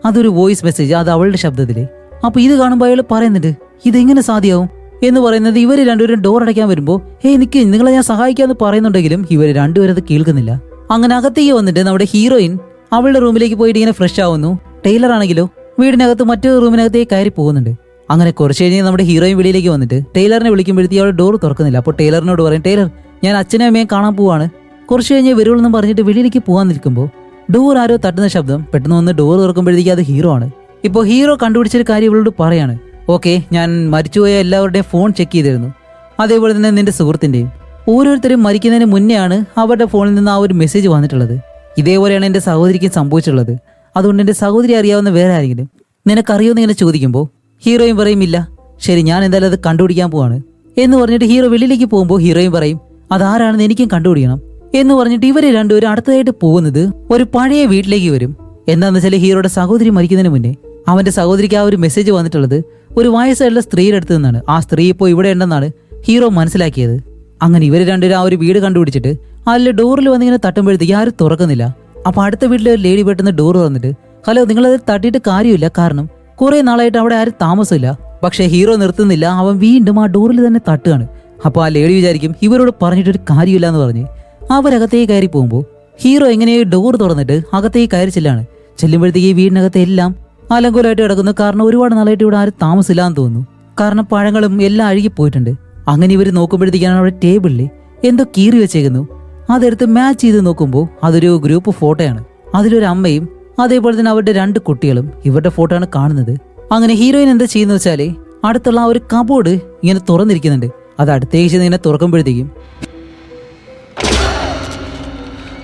അതൊരു വോയിസ് മെസ്സേജ്, അത് അവളുടെ ശബ്ദത്തില്. അപ്പോൾ ഇത് കാണുമ്പോൾ അയാൾ പറയുന്നുണ്ട് ഇതെങ്ങനെ സാധ്യമാവും എന്ന് പറയുന്നത്. ഇവർ രണ്ടുപേരും ഡോർ അടയ്ക്കാൻ വരുമ്പോൾ നിക്ക് നിങ്ങളെ ഞാൻ സഹായിക്കാമെന്ന് പറയുന്നുണ്ടെങ്കിലും ഇവർ രണ്ടുപേരും അത് കേൾക്കുന്നില്ല. അങ്ങനെ അകത്തേക്ക് വന്നിട്ട് നമ്മുടെ ഹീറോയിൻ അവളുടെ റൂമിലേക്ക് പോയിട്ട് ഇങ്ങനെ ഫ്രഷ് ആവുന്നു. ടൈലർ ആണെങ്കിലോ വീടിനകത്ത് മറ്റൊരു റൂമിനകത്തേക്ക് കയറി പോകുന്നുണ്ട്. അങ്ങനെ കുറച്ച് കഴിഞ്ഞ് നമ്മുടെ ഹീറോയിൻ വെളിയിലേക്ക് വന്നിട്ട് ടൈലറിനെ വിളിക്കുമ്പോഴത്തേക്ക് അവൾ ഡോർ തുറക്കുന്നില്ല. അപ്പോൾ ടൈലറിനോട് പറയും ടൈലർ ഞാൻ അച്ഛനെയും അമ്മയും കാണാൻ പോവാണ്, കുറച്ച് കഴിഞ്ഞ് വരുള്ളൂ പറഞ്ഞിട്ട് വെളിയിലേക്ക് പോകാൻ നിൽക്കുമ്പോൾ ഡോർ ആരോ തട്ടുന്ന ശബ്ദം. പെട്ടെന്ന് വന്ന് ഡോർ തുറക്കുമ്പോഴത്തേക്ക് അത് ഹീറോ ആണ്. ഇപ്പോൾ ഹീറോ കണ്ടുപിടിച്ചൊരു കാര്യം ഇവളോട് പറയാണ്, ഓക്കെ ഞാൻ മരിച്ചുപോയ എല്ലാവരുടെയും ഫോൺ ചെക്ക് ചെയ്തിരുന്നു, അതേപോലെ തന്നെ നിന്റെ സുഹൃത്തിൻ്റെയും. ഓരോരുത്തരും മരിക്കുന്നതിന് മുന്നെയാണ് അവരുടെ ഫോണിൽ നിന്ന് ആ ഒരു മെസ്സേജ് വന്നിട്ടുള്ളത്. ഇതേപോലെയാണ് എൻ്റെ സഹോദരിക്ക് സംഭവിച്ചിട്ടുള്ളത്, അതുകൊണ്ട് എൻ്റെ സഹോദരി അറിയാവുന്ന വേറെ ആരെങ്കിലും നിനക്കറിയുമെന്ന് ഇങ്ങനെ ചോദിക്കുമ്പോൾ ഹീറോയും പറയും ഇല്ല, ശരി ഞാൻ എന്തായാലും അത് കണ്ടുപിടിക്കാൻ പോവാണ് എന്ന് പറഞ്ഞിട്ട് ഹീറോ വെളിയിലേക്ക് പോകുമ്പോൾ ഹീറോയും പറയും അതാരാണെന്ന് എനിക്കും കണ്ടുപിടിക്കണം എന്ന് പറഞ്ഞിട്ട് ഇവര് രണ്ടുപേരും അടുത്തതായിട്ട് പോകുന്നത് ഒരു പഴയ വീട്ടിലേക്ക് വരും. എന്താണെന്ന് വെച്ചാൽ ഹീറോയുടെ സഹോദരി മരിക്കുന്നതിന് മുന്നേ അവന്റെ സഹോദരിക്ക് ആ ഒരു മെസ്സേജ് വന്നിട്ടുള്ളത് ഒരു വയസ്സായിട്ടുള്ള സ്ത്രീയുടെ അടുത്ത് നിന്നാണ്. ആ സ്ത്രീ ഇപ്പോൾ ഇവിടെ ഉണ്ടെന്നാണ് ഹീറോ മനസ്സിലാക്കിയത്. അങ്ങനെ ഇവര് രണ്ടുപേരും ആ ഒരു വീട് കണ്ടുപിടിച്ചിട്ട് അതിലെ ഡോറിൽ വന്നിങ്ങനെ തട്ടുമ്പോഴത്തേക്ക് ആരും തുറക്കുന്നില്ല. അപ്പൊ അടുത്ത വീട്ടിലെ ഒരു ലേഡി പെട്ടെന്ന് ഡോർ തുറന്നിട്ട് ഹലോ നിങ്ങളത് തട്ടിയിട്ട് കാര്യമില്ല, കാരണം കുറെ നാളായിട്ട് അവിടെ ആരും താമസമില്ല. പക്ഷെ ഹീറോ നിർത്തുന്നില്ല, അവൻ വീണ്ടും ആ ഡോറിൽ തന്നെ തട്ടുകയാണ്. അപ്പൊ ആ ലേഡി വിചാരിക്കും ഇവരോട് പറഞ്ഞിട്ടൊരു കാര്യമില്ല എന്ന് പറഞ്ഞ് അവരകത്തേക്ക് കയറി പോകുമ്പോൾ ഹീറോ എങ്ങനെയോ ഡോർ തുറന്നിട്ട് അകത്തേക്ക് കയറി ചെല്ലുമ്പോഴത്തേക്ക് ഈ വീടിനകത്ത് എല്ലാം അലങ്കോലമായിട്ട് കിടക്കുന്നു. കാരണം ഒരുപാട് നാളായിട്ട് ഇവിടെ ആരും താമസമില്ല എന്ന് തോന്നുന്നു, കാരണം പഴങ്ങളും എല്ലാം അഴുകി പോയിട്ടുണ്ട്. അങ്ങനെ ഇവർ നോക്കുമ്പോഴത്തേക്കാണ് അവിടെ ടേബിളിൽ എന്തോ കീറി വെച്ചേക്കുന്നു. അതെടുത്ത് മാച്ച് ചെയ്ത് നോക്കുമ്പോൾ അതൊരു ഗ്രൂപ്പ് ഫോട്ടോയാണ്. അതിലൊരു അമ്മയും അതേപോലെ തന്നെ അവരുടെ 2 കുട്ടികളും ഇവരുടെ ഫോട്ടോ ആണ് കാണുന്നത്. അങ്ങനെ ഹീറോയിൻ എന്താ ചെയ്യുന്ന വെച്ചാല് അടുത്തുള്ള ആ ഒരു കബോർഡ് ഇങ്ങനെ തുറന്നിരിക്കുന്നുണ്ട്. അത് അടുത്തേക്ക് ഇങ്ങനെ തുറക്കുമ്പോഴത്തേക്കും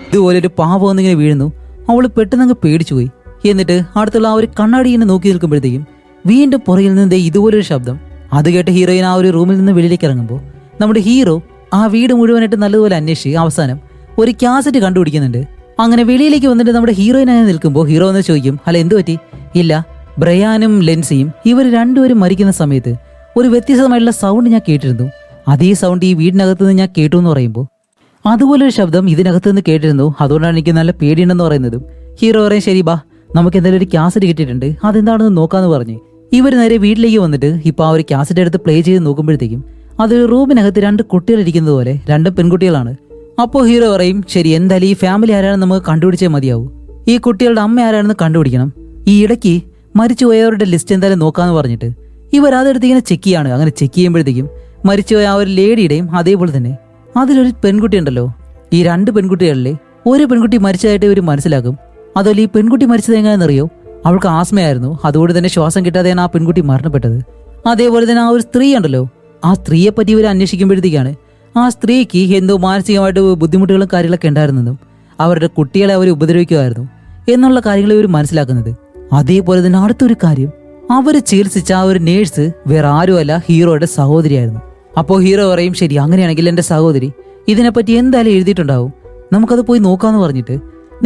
ഇതുപോലെ ഒരു പാവം ഒന്നിങ്ങനെ വീഴുന്നു. അവള് പെട്ടെന്ന് അങ്ങ് പേടിച്ചു പോയി. എന്നിട്ട് അടുത്തുള്ള ആ ഒരു കണ്ണാടി ഇങ്ങനെ നോക്കി നിൽക്കുമ്പോഴത്തേക്കും വീണ്ടും പുറകിൽ നിന്ന് ഇതുപോലൊരു ശബ്ദം. അത് കേട്ട് ഹീറോയിൻ ആ ഒരു റൂമിൽ നിന്ന് വെളിയിലേക്ക് ഇറങ്ങുമ്പോൾ നമ്മുടെ ഹീറോ ആ വീട് മുഴുവനായിട്ട് നല്ലതുപോലെ അന്വേഷിച്ച് അവസാനം ഒരു കാസറ്റ് കണ്ടുപിടിക്കുന്നുണ്ട്. അങ്ങനെ വെളിയിലേക്ക് വന്നിട്ട് നമ്മുടെ ഹീറോയിനായി നിൽക്കുമ്പോൾ ഹീറോ എന്ന് ചോദിക്കും അല്ല എന്തു പറ്റി? ഇല്ല, ബ്രയാനും ലെൻസിയും ഇവർ രണ്ടുപേരും മരിക്കുന്ന സമയത്ത് ഒരു വ്യത്യസ്തമായിട്ടുള്ള സൗണ്ട് ഞാൻ കേട്ടിരുന്നു. അതേ സൗണ്ട് ഈ വീടിനകത്ത് നിന്ന് ഞാൻ കേട്ടു എന്ന് പറയുമ്പോൾ അതുപോലൊരു ശബ്ദം ഇതിനകത്ത് നിന്ന് കേട്ടിരുന്നു, അതുകൊണ്ടാണ് എനിക്ക് നല്ല പേടിയുണ്ടെന്ന് പറയുന്നതും ഹീറോ പറയും ശരി ബാ നമുക്ക് എന്തായാലും ഒരു കാസറ്റ് കിട്ടിയിട്ടുണ്ട്, അതെന്താണെന്ന് നോക്കാന്ന് പറഞ്ഞ് ഇവർ നേരെ വീട്ടിലേക്ക് വന്നിട്ട് ഇപ്പൊ ആ ഒരു കാസറ്റ് എടുത്ത് പ്ലേ ചെയ്ത് നോക്കുമ്പോഴത്തേക്കും അതൊരു റൂമിനകത്ത് 2 കുട്ടികൾ ഇരിക്കുന്നത് പോലെ 2 പെൺകുട്ടികളാണ്. അപ്പോൾ ഹീറോ പറയും, ശരി എന്തായാലും ഈ ഫാമിലി ആരാണെന്ന് നമുക്ക് കണ്ടുപിടിച്ചേ മതിയാവൂ. ഈ കുട്ടികളുടെ അമ്മ ആരാണെന്ന് കണ്ടുപിടിക്കണം. ഈ ഇടയ്ക്ക് മരിച്ചുപോയവരുടെ ലിസ്റ്റ് എന്തായാലും നോക്കാന്ന് പറഞ്ഞിട്ട് ഇവർ അതെടുത്ത് ഇങ്ങനെ ചെക്ക് ചെയ്യാണ്. അങ്ങനെ ചെക്ക് ചെയ്യുമ്പോഴത്തേക്കും മരിച്ചുപോയ ആ ഒരു ലേഡിയുടെയും അതേപോലെ തന്നെ അതിലൊരു പെൺകുട്ടി ഉണ്ടല്ലോ. ഈ 2 പെൺകുട്ടികളിലെ ഒരു പെൺകുട്ടി മരിച്ചതായിട്ട് ഇവർ മനസ്സിലാക്കും. അതുപോലെ ഈ പെൺകുട്ടി മരിച്ചത് എങ്ങനെയാണെന്നറിയോ? അവൾക്ക് ആസ്മയായിരുന്നു. അതുകൊണ്ട് തന്നെ ശ്വാസം കിട്ടാതെയാണ് ആ പെൺകുട്ടി മരണപ്പെട്ടത്. അതേപോലെ തന്നെ ആ ഒരു സ്ത്രീ ഉണ്ടല്ലോ, ആ സ്ത്രീയെ പറ്റി ഇവർ അന്വേഷിക്കുമ്പോഴത്തേക്കാണ് ആ സ്ത്രീക്ക് എന്തോ മാനസികമായിട്ട് ബുദ്ധിമുട്ടുകളും കാര്യങ്ങളൊക്കെ ഉണ്ടായിരുന്നെന്നും അവരുടെ കുട്ടികളെ അവർ ഉപദ്രവിക്കുമായിരുന്നു എന്നുള്ള കാര്യങ്ങൾ ഇവർ മനസ്സിലാക്കുന്നത്. അതേപോലെ തന്നെ അടുത്തൊരു കാര്യം, അവർ ചികിത്സിച്ച ആ ഒരു നേഴ്സ് വേറെ ആരുമല്ല, ഹീറോയുടെ സഹോദരിയായിരുന്നു. അപ്പോൾ ഹീറോ പറയും, ശരി അങ്ങനെയാണെങ്കിൽ എൻ്റെ സഹോദരി ഇതിനെപ്പറ്റി എന്തായാലും എഴുതിയിട്ടുണ്ടാവും, നമുക്കത് പോയി നോക്കാന്ന് പറഞ്ഞിട്ട്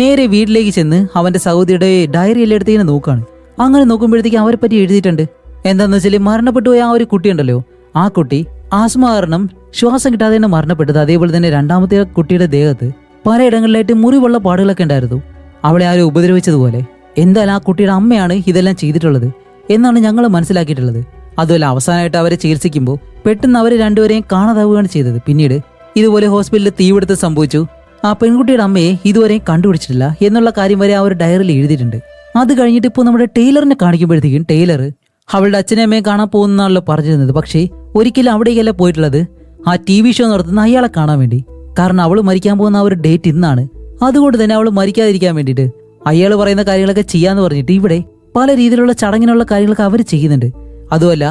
നേരെ വീട്ടിലേക്ക് ചെന്ന് അവന്റെ സഹോദരിയുടെ ഡയറി എല്ലാം എടുത്ത് ഇങ്ങനെ നോക്കാണ്. അങ്ങനെ നോക്കുമ്പോഴത്തേക്ക് അവരെ പറ്റി എഴുതിയിട്ടുണ്ട്. എന്താന്ന് വെച്ചാൽ മരണപ്പെട്ടു പോയ ആ ഒരു കുട്ടി ഉണ്ടല്ലോ, ആ കുട്ടി ആസ്മ കാരണം ശ്വാസം കിട്ടാതെ തന്നെ മരണപ്പെട്ടത്. അതേപോലെ തന്നെ രണ്ടാമത്തെ കുട്ടിയുടെ ദേഹത്ത് പലയിടങ്ങളിലായിട്ട് മുറിവുള്ള പാടുകളൊക്കെ ഉണ്ടായിരുന്നു, അവളെ ആരും ഉപദ്രവിച്ചതുപോലെ. എന്തായാലും ആ കുട്ടിയുടെ അമ്മയാണ് ഇതെല്ലാം ചെയ്തിട്ടുള്ളത് എന്നാണ് ഞങ്ങൾ മനസ്സിലാക്കിയിട്ടുള്ളത്. അതുപോലെ അവസാനമായിട്ട് അവരെ ചികിത്സിക്കുമ്പോൾ പെട്ടെന്ന് അവരെ രണ്ടുപേരെയും കാണാതാവുകയാണ് ചെയ്തത്. പിന്നീട് ഇതുപോലെ ഹോസ്പിറ്റലിൽ തീപിടുത്തം സംഭവിച്ചു. ആ പെൺകുട്ടിയുടെ അമ്മയെ ഇതുവരെയും കണ്ടുപിടിച്ചിട്ടില്ല എന്നുള്ള കാര്യം വരെ ആ ഒരു ഡയറിയിൽ എഴുതിയിട്ടുണ്ട്. അത് കഴിഞ്ഞിട്ട് ഇപ്പോൾ നമ്മുടെ ടൈലറിനെ കാണിക്കുമ്പോഴത്തേക്കും ടൈലർ അവളുടെ അച്ഛനെ അമ്മയെ കാണാൻ പോകുന്നതാണല്ലോ പറഞ്ഞിരുന്നത്. പക്ഷേ ഒരിക്കലും അവിടേക്കല്ല പോയിട്ടുള്ളത്, ആ TV ഷോ നടത്തുന്ന അയാളെ കാണാൻ വേണ്ടി. കാരണം അവൾ മരിക്കാൻ പോകുന്ന ആ ഒരു ഡേറ്റ് ഇന്നാണ്. അതുകൊണ്ട് തന്നെ അവൾ മരിക്കാതിരിക്കാൻ വേണ്ടിയിട്ട് അയാൾ പറയുന്ന കാര്യങ്ങളൊക്കെ ചെയ്യാന്ന് പറഞ്ഞിട്ട് ഇവിടെ പല രീതിയിലുള്ള ചടങ്ങിനുള്ള കാര്യങ്ങളൊക്കെ അവർ ചെയ്യുന്നുണ്ട്. അതുമല്ല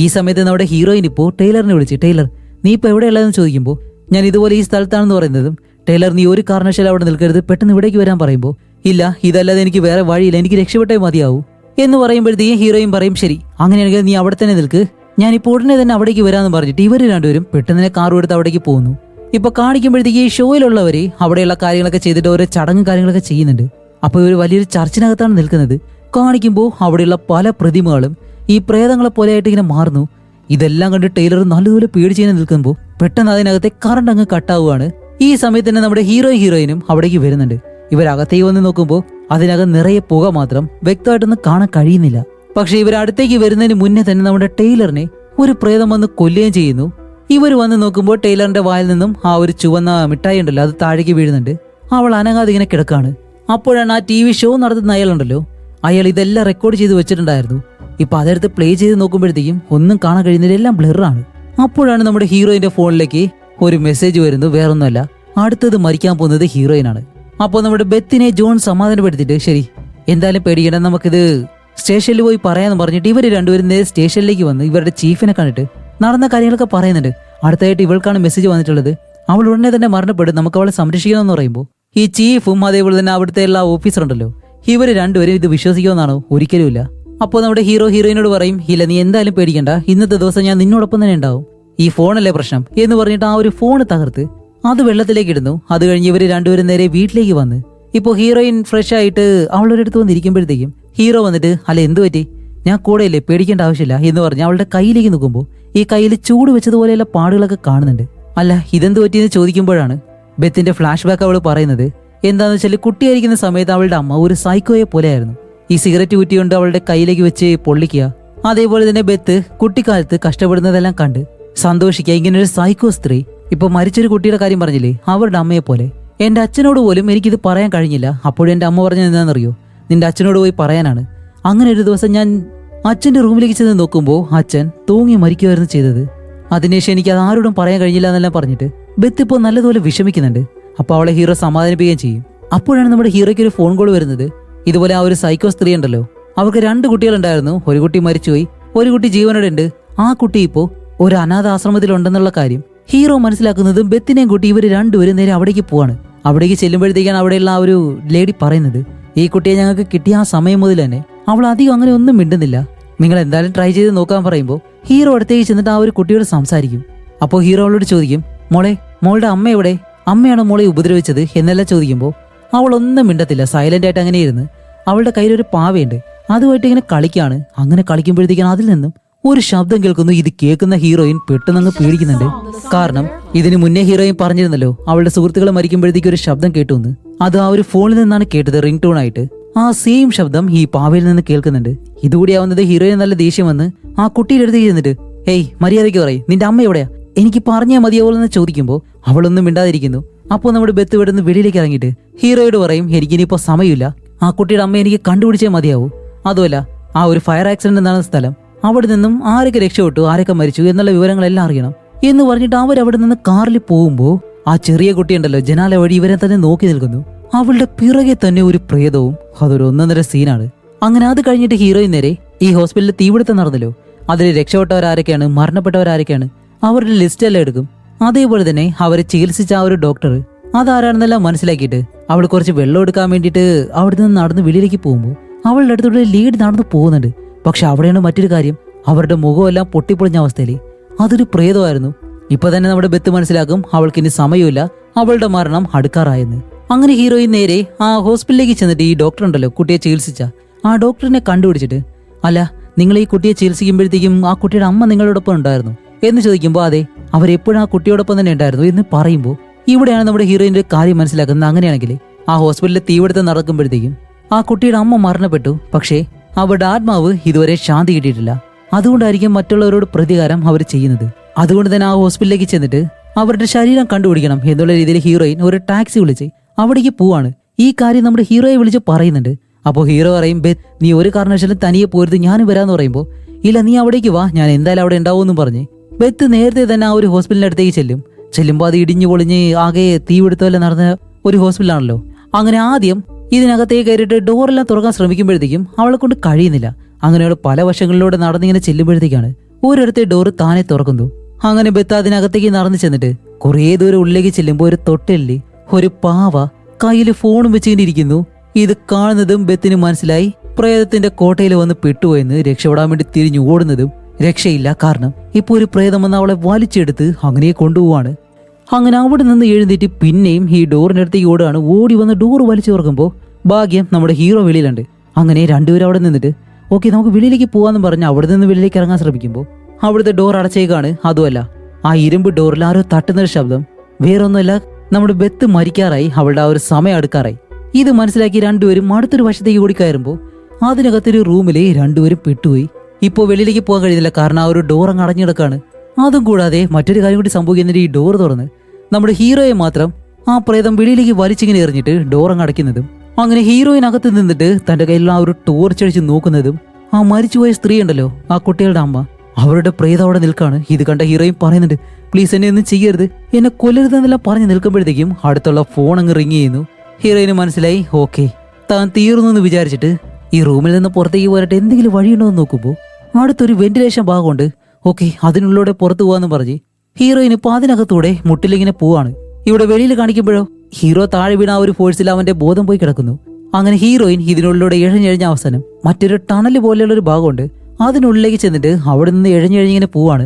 ഈ സമയത്ത് നമ്മുടെ ഹീറോയിൻ ഇപ്പോൾ ടൈലറിനെ വിളിച്ച്, ടൈലർ നീ ഇപ്പോൾ എവിടെയുള്ളതെന്ന് ചോദിക്കുമ്പോൾ ഞാൻ ഇതുപോലെ ഈ സ്ഥലത്താണെന്ന് പറയുന്നതും ടൈലർ നീ ഒരു കാരണവശാലും അവിടെ നിൽക്കരുത്, പെട്ടെന്ന് ഇവിടേക്ക് വരാൻ പറയുമ്പോൾ ഇല്ല ഇതല്ലാതെ എനിക്ക് വേറെ വഴിയില്ല, എനിക്ക് രക്ഷപ്പെട്ടേ മതിയാവൂ എന്ന് പറയുമ്പോഴത്തേക്കും ഹീറോയിൻ പറയും, ശരി അങ്ങനെയാണെങ്കിൽ നീ അവിടെ തന്നെ നിൽക്ക്, ഞാനിപ്പോൾ ഉടനെ തന്നെ അവിടേക്ക് വരാമെന്ന് പറഞ്ഞിട്ട് ഇവർ രണ്ടുപേരും പെട്ടെന്ന് തന്നെ കാറും എടുത്ത് അവിടേക്ക് പോകുന്നു. ഇപ്പൊ കാണിക്കുമ്പോഴത്തേക്ക് ഈ ഷോയിലുള്ളവര് അവിടെയുള്ള കാര്യങ്ങളൊക്കെ ചെയ്തിട്ട് ഓരോ ചടങ്ങും കാര്യങ്ങളൊക്കെ ചെയ്യുന്നുണ്ട്. അപ്പൊ ഇവർ വലിയൊരു ചർച്ചിനകത്താണ് നിൽക്കുന്നത്. കാണിക്കുമ്പോൾ അവിടെയുള്ള പല പ്രതിമകളും ഈ പ്രേതങ്ങളെ പോലെയായിട്ട് ഇങ്ങനെ മാറുന്നു. ഇതെല്ലാം കണ്ട് ടൈലർ നല്ലതുപോലെ പേടിച്ച് നിൽക്കുമ്പോൾ പെട്ടെന്ന് അതിനകത്തെ കറണ്ട് അങ്ങ് കട്ടാവുകയാണ്. ഈ സമയത്ത് തന്നെ നമ്മുടെ ഹീറോയിനും അവിടേക്ക് വരുന്നുണ്ട്. ഇവരകത്തേക്ക് വന്ന് നോക്കുമ്പോൾ അതിനകം നിറയെ പുക മാത്രം, വ്യക്തമായിട്ടൊന്നും കാണാൻ കഴിയുന്നില്ല. പക്ഷെ ഇവരടുത്തേക്ക് വരുന്നതിന് മുന്നേ തന്നെ നമ്മുടെ ടൈലറിനെ ഒരു പ്രേതം വന്ന് കൊല്ലുകയും ചെയ്യുന്നു. ഇവർ വന്ന് നോക്കുമ്പോൾ ടൈലറിന്റെ വായിൽ നിന്നും ആ ഒരു ചുവന്ന മിഠായി ഉണ്ടല്ലോ അത് താഴേക്ക് വീഴുന്നുണ്ട്. അവൾ അനങ്ങാതെ ഇങ്ങനെ കിടക്കാണ്. അപ്പോഴാണ് ആ TV ഷോ നടത്തുന്ന അയാളുണ്ടല്ലോ, അയാൾ ഇതെല്ലാം റെക്കോർഡ് ചെയ്ത് വെച്ചിട്ടുണ്ടായിരുന്നു. ഇപ്പൊ അതെടുത്ത് പ്ലേ ചെയ്ത് നോക്കുമ്പോഴത്തേക്കും ഒന്നും കാണാൻ കഴിയുന്നില്ല, എല്ലാം ബ്ലറാണ്. അപ്പോഴാണ് നമ്മുടെ ഹീറോയിന്റെ ഫോണിലേക്ക് ഒരു മെസ്സേജ് വരുന്നു. വേറൊന്നുമല്ല, അടുത്തത് മരിക്കാൻ പോകുന്നത് ഹീറോയിനാണ്. അപ്പോൾ നമ്മുടെ ബെത്തിനെ ജോൺ സമാധാനപ്പെടുത്തിയിട്ട് ശരി എന്തായാലും പേടിക്കണ്ട, നമുക്കിത് സ്റ്റേഷനിൽ പോയി പറയാന്ന് പറഞ്ഞിട്ട് ഇവർ രണ്ടുപേരും നേരെ സ്റ്റേഷനിലേക്ക് വന്ന് ഇവരുടെ ചീഫിനെ കണ്ടിട്ട് നടന്ന കാര്യങ്ങളൊക്കെ പറയുന്നുണ്ട്. അടുത്തായിട്ട് ഇവൾക്കാണ് മെസ്സേജ് വന്നിട്ടുള്ളത്, അവൾ ഉടനെ തന്നെ മരണപ്പെടും, നമുക്ക് അവളെ സംരക്ഷിക്കണമെന്ന് പറയുമ്പോൾ ഈ ചീഫും അതേപോലെ തന്നെ അവിടുത്തെ എല്ലാ ഓഫീസറുണ്ടല്ലോ ഇവർ രണ്ടുപേരും ഇത് വിശ്വസിക്കുമെന്നാണോ? ഒരിക്കലുമില്ല. അപ്പോൾ നമ്മുടെ ഹീറോയിനോട് പറയും, ഇല്ല നീ എന്തായാലും പേടിക്കണ്ട, ഇന്നത്തെ ദിവസം ഞാൻ നിന്നോടൊപ്പം തന്നെ ഉണ്ടാവും, ഈ ഫോണല്ലേ പ്രശ്നം എന്ന് പറഞ്ഞിട്ട് ആ ഒരു ഫോണ് തകർത്ത് അത് വെള്ളത്തിലേക്ക് ഇടുന്നു. അത് കഴിഞ്ഞ് ഇവർ രണ്ടുപേരും നേരെ വീട്ടിലേക്ക് വന്ന് ഇപ്പോൾ ഹീറോയിൻ ഫ്രഷ് ആയിട്ട് അവളുടെ അടുത്ത് വന്നിരിക്കുമ്പോഴത്തേക്കും ഹീറോ വന്നിട്ട് അല്ല എന്ത് പറ്റി, ഞാൻ കൂടെയില്ലേ, പേടിക്കേണ്ട ആവശ്യമില്ല എന്ന് പറഞ്ഞ് അവളുടെ കയ്യിലേക്ക് നോക്കുമ്പോൾ ഈ കയ്യിൽ ചൂട് വെച്ചതുപോലെയുള്ള പാടുകളൊക്കെ കാണുന്നുണ്ട്. അല്ല ഇതെന്ത് പറ്റിയെന്ന് ചോദിക്കുമ്പോഴാണ് ബെത്തിന്റെ ഫ്ലാഷ് ബാക്ക് അവൾ പറയുന്നത്. എന്താണെന്ന് വെച്ചാൽ കുട്ടിയായിരിക്കുന്ന സമയത്ത് അവളുടെ അമ്മ ഒരു സൈക്കോയെ പോലെയായിരുന്നു. ഈ സിഗരറ്റ് കുറ്റിയുണ്ട് അവളുടെ കയ്യിലേക്ക് വെച്ച് പൊള്ളിക്കുക. അതേപോലെ തന്നെ ബെത്ത് കുട്ടിക്കാലത്ത് കഷ്ടപ്പെടുന്നതെല്ലാം കണ്ട് സന്തോഷിക്കുക. ഇങ്ങനെ ഒരു സൈക്കോ സ്ത്രീ ഇപ്പൊ മരിച്ചൊരു കുട്ടിയുടെ കാര്യം പറഞ്ഞില്ലേ, അവരുടെ അമ്മയെ പോലെ. എന്റെ അച്ഛനോട് പോലും എനിക്കിത് പറയാൻ കഴിഞ്ഞില്ല. അപ്പോഴും എന്റെ അമ്മ പറഞ്ഞത് എന്താണെന്നറിയോ, നിന്റെ അച്ഛനോട് പോയി പറയാനാണ്. അങ്ങനെ ഒരു ദിവസം ഞാൻ അച്ഛന്റെ റൂമിലേക്ക് ചെന്ന് നോക്കുമ്പോൾ അച്ഛൻ തൂങ്ങി മരിക്കുമായിരുന്നു ചെയ്തത്. അതിനുശേഷം എനിക്ക് അത് ആരോടും പറയാൻ കഴിഞ്ഞില്ല എന്നെല്ലാം പറഞ്ഞിട്ട് ബെത്ത് ഇപ്പോൾ നല്ലതുപോലെ വിഷമിക്കുന്നുണ്ട്. അപ്പൊ അവളെ ഹീറോ സമാധാനിപ്പിക്കുകയും ചെയ്യും. അപ്പോഴാണ് നമ്മുടെ ഹീറോയ്ക്ക് ഒരു ഫോൺ കോൾ വരുന്നത്. ഇതുപോലെ ആ ഒരു സൈക്കോ സ്ത്രീ ഉണ്ടല്ലോ, അവർക്ക് 2 കുട്ടികളുണ്ടായിരുന്നു. ഒരു കുട്ടി മരിച്ചുപോയി, ഒരു കുട്ടി ജീവനോടെ ഉണ്ട്. ആ കുട്ടി ഇപ്പോ ഒരു അനാഥ ആശ്രമത്തിലുണ്ടെന്നുള്ള കാര്യം ഹീറോ മനസ്സിലാക്കുന്നതും ബെത്തിനെയും കൂട്ടി ഇവർ രണ്ടുപേരും നേരെ അവിടേക്ക് പോവാണ്. അവിടേക്ക് ചെല്ലുമ്പോഴത്തേക്കാണ് അവിടെയുള്ള ആ ഒരു ലേഡി പറയുന്നത്, ഈ കുട്ടിയെ ഞങ്ങൾക്ക് കിട്ടിയ ആ സമയം മുതൽ തന്നെ അവൾ അധികം അങ്ങനെ ഒന്നും മിണ്ടുന്നില്ല, നിങ്ങൾ എന്തായാലും ട്രൈ ചെയ്ത് നോക്കാൻ പറയുമ്പോൾ ഹീറോ അടുത്തേക്ക് ചെന്നിട്ട് ആ ഒരു കുട്ടിയോട് സംസാരിക്കും. അപ്പോൾ ഹീറോ അവളോട് ചോദിക്കും, മോളുടെ അമ്മ എവിടെ, അമ്മയാണോ മോളെ ഉപദ്രവിച്ചത് എന്നെല്ലാം ചോദിക്കുമ്പോൾ അവൾ ഒന്നും മിണ്ടത്തില്ല, സൈലന്റ് ആയിട്ട് അങ്ങനെ ഇരുന്ന് അവളുടെ കയ്യിലൊരു പാവയുണ്ട്, അതുമായിട്ട് ഇങ്ങനെ കളിക്കാണ്. അങ്ങനെ കളിക്കുമ്പോഴത്തേക്കാണ് അതിൽ നിന്നും ഒരു ശബ്ദം കേൾക്കുന്നു. ഇത് കേൾക്കുന്ന ഹീറോയിൻ പെട്ടെന്നങ്ങ് പേടിക്കുന്നുണ്ട്. കാരണം ഇതിന് മുന്നേ ഹീറോയിൻ പറഞ്ഞിരുന്നല്ലോ അവളുടെ സുഹൃത്തുക്കളെ മരിക്കുമ്പോഴത്തേക്ക് ഒരു ശബ്ദം കേട്ടു എന്ന്. അത് ആ ഒരു ഫോണിൽ നിന്നാണ് കേട്ടത്, റിംഗ് ടോൺ ആയിട്ട്. ആ സെയിം ശബ്ദം ഈ പാവയിൽ നിന്ന് കേൾക്കുന്നുണ്ട്. ഇതുകൂടി ആവുന്നത് ഹീറോയിൻ നല്ല ദേഷ്യം വന്ന് ആ കുട്ടിയുടെ അടുത്ത് ചെന്നിട്ട്, ഹേയ് മര്യാദയ്ക്ക് പറയും, നിന്റെ അമ്മ എവിടെയാ എനിക്ക് പറഞ്ഞാൽ മതിയാവുമെന്ന് ചോദിക്കുമ്പോൾ അവളൊന്നും മിണ്ടാതിരിക്കുന്നു. അപ്പോൾ നമ്മുടെ ബെത്ത് വിടുന്ന് വെളിയിലേക്ക് ഇറങ്ങിയിട്ട് ഹീറോയോട് പറയും, എനിക്കിനിപ്പോൾ സമയമില്ല, ആ കുട്ടിയുടെ അമ്മ എനിക്ക് കണ്ടുപിടിച്ചേ മതിയാവൂ. അതുമല്ല, ആ ഒരു ഫയർ ആക്സിഡന്റ് നടന്ന സ്ഥലം, അവിടെ നിന്നും ആരൊക്കെ രക്ഷപ്പെട്ടു, ആരൊക്കെ മരിച്ചു എന്നുള്ള വിവരങ്ങളെല്ലാം അറിയണം എന്ന് പറഞ്ഞിട്ട് അവരവിടെ നിന്ന് കാറിൽ പോകുമ്പോൾ ആ ചെറിയ കുട്ടിയുണ്ടല്ലോ ജനാല വഴി ഇവരെ തന്നെ നോക്കി നിൽക്കുന്നു. അവളുടെ പിറകെ തന്നെ ഒരു പ്രേതവും. അതൊരു ഒന്നൊന്നര സീനാണ്. അങ്ങനെ അത് കഴിഞ്ഞിട്ട് ഹീറോയിൻ നേരെ ഈ ഹോസ്പിറ്റലിൽ തീപിടുത്തം നടന്നല്ലോ, അതിൽ രക്ഷപ്പെട്ടവരാരൊക്കെയാണ്, മരണപ്പെട്ടവരാരൊക്കെയാണ്, അവരുടെ ലിസ്റ്റ് എല്ലാം എടുക്കും. അതേപോലെ തന്നെ അവരെ ചികിത്സിച്ച ആ ഒരു ഡോക്ടർ അതാരാണെന്നെല്ലാം മനസ്സിലാക്കിയിട്ട് അവൾ കുറച്ച് വെള്ളം എടുക്കാൻ വേണ്ടിയിട്ട് അവിടെ നിന്ന് നടന്ന് വെളിയിലേക്ക് പോകുമ്പോൾ അവളുടെ അടുത്തൂടെ ലീഡ് നടന്നു പോകുന്നുണ്ട്. പക്ഷെ അവിടെയാണ് മറ്റൊരു കാര്യം, അവരുടെ മുഖമെല്ലാം പൊട്ടിപ്പൊളിഞ്ഞ അവസ്ഥയിൽ അതൊരു പ്രേതമായിരുന്നു. ഇപ്പൊ തന്നെ നമ്മുടെ ബെത്ത് മനസ്സിലാക്കും അവൾക്ക് ഇനി സമയമില്ല, അവളുടെ മരണം അടുക്കാറായെന്ന്. അങ്ങനെ ഹീറോയിൻ നേരെ ആ ഹോസ്പിറ്റലിലേക്ക് ചെന്നിട്ട് ഈ ഡോക്ടർ ഉണ്ടല്ലോ കുട്ടിയെ ചികിത്സിച്ച ആ ഡോക്ടറിനെ കണ്ടുപിടിച്ചിട്ട്, അല്ല നിങ്ങൾ ഈ കുട്ടിയെ ചികിത്സിക്കുമ്പോഴത്തേക്കും ആ കുട്ടിയുടെ അമ്മ നിങ്ങളോടൊപ്പം ഉണ്ടായിരുന്നു എന്ന് ചോദിക്കുമ്പോൾ അതെ, അവരെപ്പോഴും ആ കുട്ടിയോടൊപ്പം തന്നെ ഉണ്ടായിരുന്നു എന്ന് പറയുമ്പോൾ ഇവിടെയാണ് നമ്മുടെ ഹീറോയിന്റെ കാര്യം മനസ്സിലാക്കുന്നത്. അങ്ങനെയാണെങ്കിൽ ആ ഹോസ്പിറ്റലിൽ തീപിടുത്തം നടക്കുമ്പോഴത്തേക്കും ആ കുട്ടിയുടെ അമ്മ മരണപ്പെട്ടു, പക്ഷേ അവരുടെ ആത്മാവ് ഇതുവരെ ശാന്തി കിട്ടിയിട്ടില്ല. അതുകൊണ്ടായിരിക്കും മറ്റുള്ളവരോട് പ്രതികാരം അവർ ചെയ്യുന്നത്. അതുകൊണ്ട് തന്നെ ആ ഹോസ്പിറ്റലിലേക്ക് ചെന്നിട്ട് അവരുടെ ശരീരം കണ്ടുപിടിക്കണം എന്നുള്ള രീതിയിൽ ഹീറോയിൻ ഒരു ടാക്സി വിളിച്ച് അവിടേക്ക് പോവാണ്. ഈ കാര്യം നമ്മുടെ ഹീറോയെ വിളിച്ച് പറയുന്നുണ്ട്. അപ്പോൾ ഹീറോ പറയും, ബെത്ത് നീ ഒരു കാരണവശാലും തനിയെ പോരുത്, ഞാനും വരാന്ന് പറയുമ്പോൾ ഇല്ല നീ അവിടേക്ക് വാ, ഞാൻ എന്തായാലും അവിടെ ഉണ്ടാവുമെന്നും പറഞ്ഞ് ബെത്ത് നേരത്തെ തന്നെ ആ ഒരു ഹോസ്പിറ്റലിന്റെ അടുത്തേക്ക് ചെല്ലുമ്പോൾ അത് ഇടിഞ്ഞു പൊളിഞ്ഞ് ആകെ തീപിടുത്തമെല്ലാം നടന്ന ഒരു ഹോസ്പിറ്റലാണല്ലോ. അങ്ങനെ ആദ്യം ഇതിനകത്തേക്ക് കയറിയിട്ട് ഡോറെല്ലാം തുറക്കാൻ ശ്രമിക്കുമ്പോഴത്തേക്കും അവളെ കൊണ്ട് കഴിയുന്നില്ല. അങ്ങനെയുള്ള പല വശങ്ങളിലൂടെ നടന്നിങ്ങനെ ചെല്ലുമ്പോഴത്തേക്കാണ് ഒരിടത്തെ ഡോറ് താനെ തുറക്കുന്നു. അങ്ങനെ ബെത്ത് അതിനകത്തേക്ക് നടന്നു ചെന്നിട്ട് കുറേ ദൂരം ഉള്ളിലേക്ക് ചെല്ലുമ്പോൾ ഒരു തൊട്ടില് ഒരു പാവ കയ്യിൽ ഫോണും വെച്ചിങ്ങനെ ഇരിക്കുന്നു. ഇത് കാണുന്നതും ബെത്തിന് മനസ്സിലായി പ്രേതത്തിന്റെ കോട്ടയിൽ വന്ന് പെട്ടുപോയെന്ന്. രക്ഷപ്പെടാൻ വേണ്ടി തിരിഞ്ഞു ഓടുന്നതും രക്ഷയില്ല, കാരണം ഇപ്പൊ ഒരു പ്രേതം വന്ന് അവളെ വലിച്ചെടുത്ത് അങ്ങനെ കൊണ്ടുപോവാണ്. അങ്ങനെ അവിടെ നിന്ന് എഴുന്നേറ്റ് പിന്നെയും ഈ ഡോറിന്റെ അടുത്തേക്ക് ഓടുകയാണ്. ഓടി വന്ന് ഡോറ് വലിച്ചു തുറക്കുമ്പോൾ ഭാഗ്യം നമ്മുടെ ഹീറോ വെളിയിലുണ്ട്. അങ്ങനെ രണ്ടുപേരും അവിടെ നിന്നിട്ട് ഓക്കെ നമുക്ക് വെളിയിലേക്ക് പോവാന്ന് പറഞ്ഞ് അവിടെ നിന്ന് വെളിയിലേക്ക് ഇറങ്ങാൻ ശ്രമിക്കുമ്പോൾ അവിടുത്തെ ഡോർ അടച്ചേക്കാണ്. അതുമല്ല, ആ ഇരുമ്പ് ഡോറിൽ ആരോ തട്ടുന്നൊരു ശബ്ദം വേറൊന്നുമല്ല, നമ്മുടെ ബെത്ത് മരിക്കാറായി, അവളുടെ ആ ഒരു സമയം അടുക്കാറായി. ഇത് മനസ്സിലാക്കി രണ്ടുപേരും അടുത്തൊരു വശത്തേക്ക് കൂടി കയറുമ്പോൾ അതിനകത്തൊരു റൂമില് രണ്ടുപേരും പെട്ടുപോയി. ഇപ്പോൾ വെളിയിലേക്ക് പോകാൻ കഴിയുന്നില്ല, കാരണം ആ ഒരു ഡോർ അങ്ങ് അടഞ്ഞു കിടക്കാണ്. അതും കൂടാതെ മറ്റൊരു കാര്യം കൂടി സംഭവിക്കുന്നുണ്ട്. ഈ ഡോർ തുറന്ന് നമ്മുടെ ഹീറോയെ മാത്രം ആ പ്രേതം വെളിയിലേക്ക് വലിച്ചിങ്ങനെ എറിഞ്ഞിട്ട് ഡോർ അങ്ങ് അടയ്ക്കുന്നതും. അങ്ങനെ ഹീറോയിനകത്ത് നിന്നിട്ട് തന്റെ കയ്യിലുള്ള ആ ഒരു ടോർച്ച് അടിച്ച് നോക്കുന്നതും ആ മരിച്ചുപോയ സ്ത്രീ ഉണ്ടല്ലോ, ആ കുട്ടികളുടെ അമ്മ, അവരുടെ പ്രേതം അവിടെ നിൽക്കാണ്. ഇത് കണ്ട ഹീറോയിൻ പറയുന്നുണ്ട്, പ്ലീസ് എന്നെ ഒന്നും ചെയ്യരുത്, എന്നെ കൊല്ലരുതെന്നെല്ലാം പറഞ്ഞ് നിൽക്കുമ്പോഴത്തേക്കും അടുത്തുള്ള ഫോൺ അങ്ങ് റിങ് ചെയ്യുന്നു. ഹീറോയിന് മനസ്സിലായി ഓക്കെ താൻ തീർന്നു എന്ന് വിചാരിച്ചിട്ട് ഈ റൂമിൽ നിന്ന് പുറത്തേക്ക് പോയിട്ട് എന്തെങ്കിലും വഴിയുണ്ടോ എന്ന് നോക്കുമ്പോൾ അടുത്തൊരു വെന്റിലേഷൻ ഭാഗമുണ്ട്. ഓക്കെ അതിനുള്ളിലൂടെ പുറത്തു പോവാന്ന് പറഞ്ഞ് ഹീറോയിൻ ഇപ്പൊ അതിനകത്തൂടെ മുട്ടിലിങ്ങനെ പോവാണ്. ഇവിടെ വെളിയിൽ കാണിക്കുമ്പോഴോ ഹീറോ താഴെ വീണ ആ ഒരു ഫോഴ്സിൽ അവന്റെ ബോധം പോയി കിടക്കുന്നു. അങ്ങനെ ഹീറോയിൻ ഇതിനുള്ളിലൂടെ എഴഞ്ഞെഴിഞ്ഞ അവസാനം മറ്റൊരു ടണൽ പോലെയുള്ള ഒരു ഭാഗമുണ്ട്, അതിനുള്ളിലേക്ക് ചെന്നിട്ട് അവിടെ നിന്ന് എഴഞ്ഞെഴിഞ്ഞിങ്ങനെ പോവാണ്.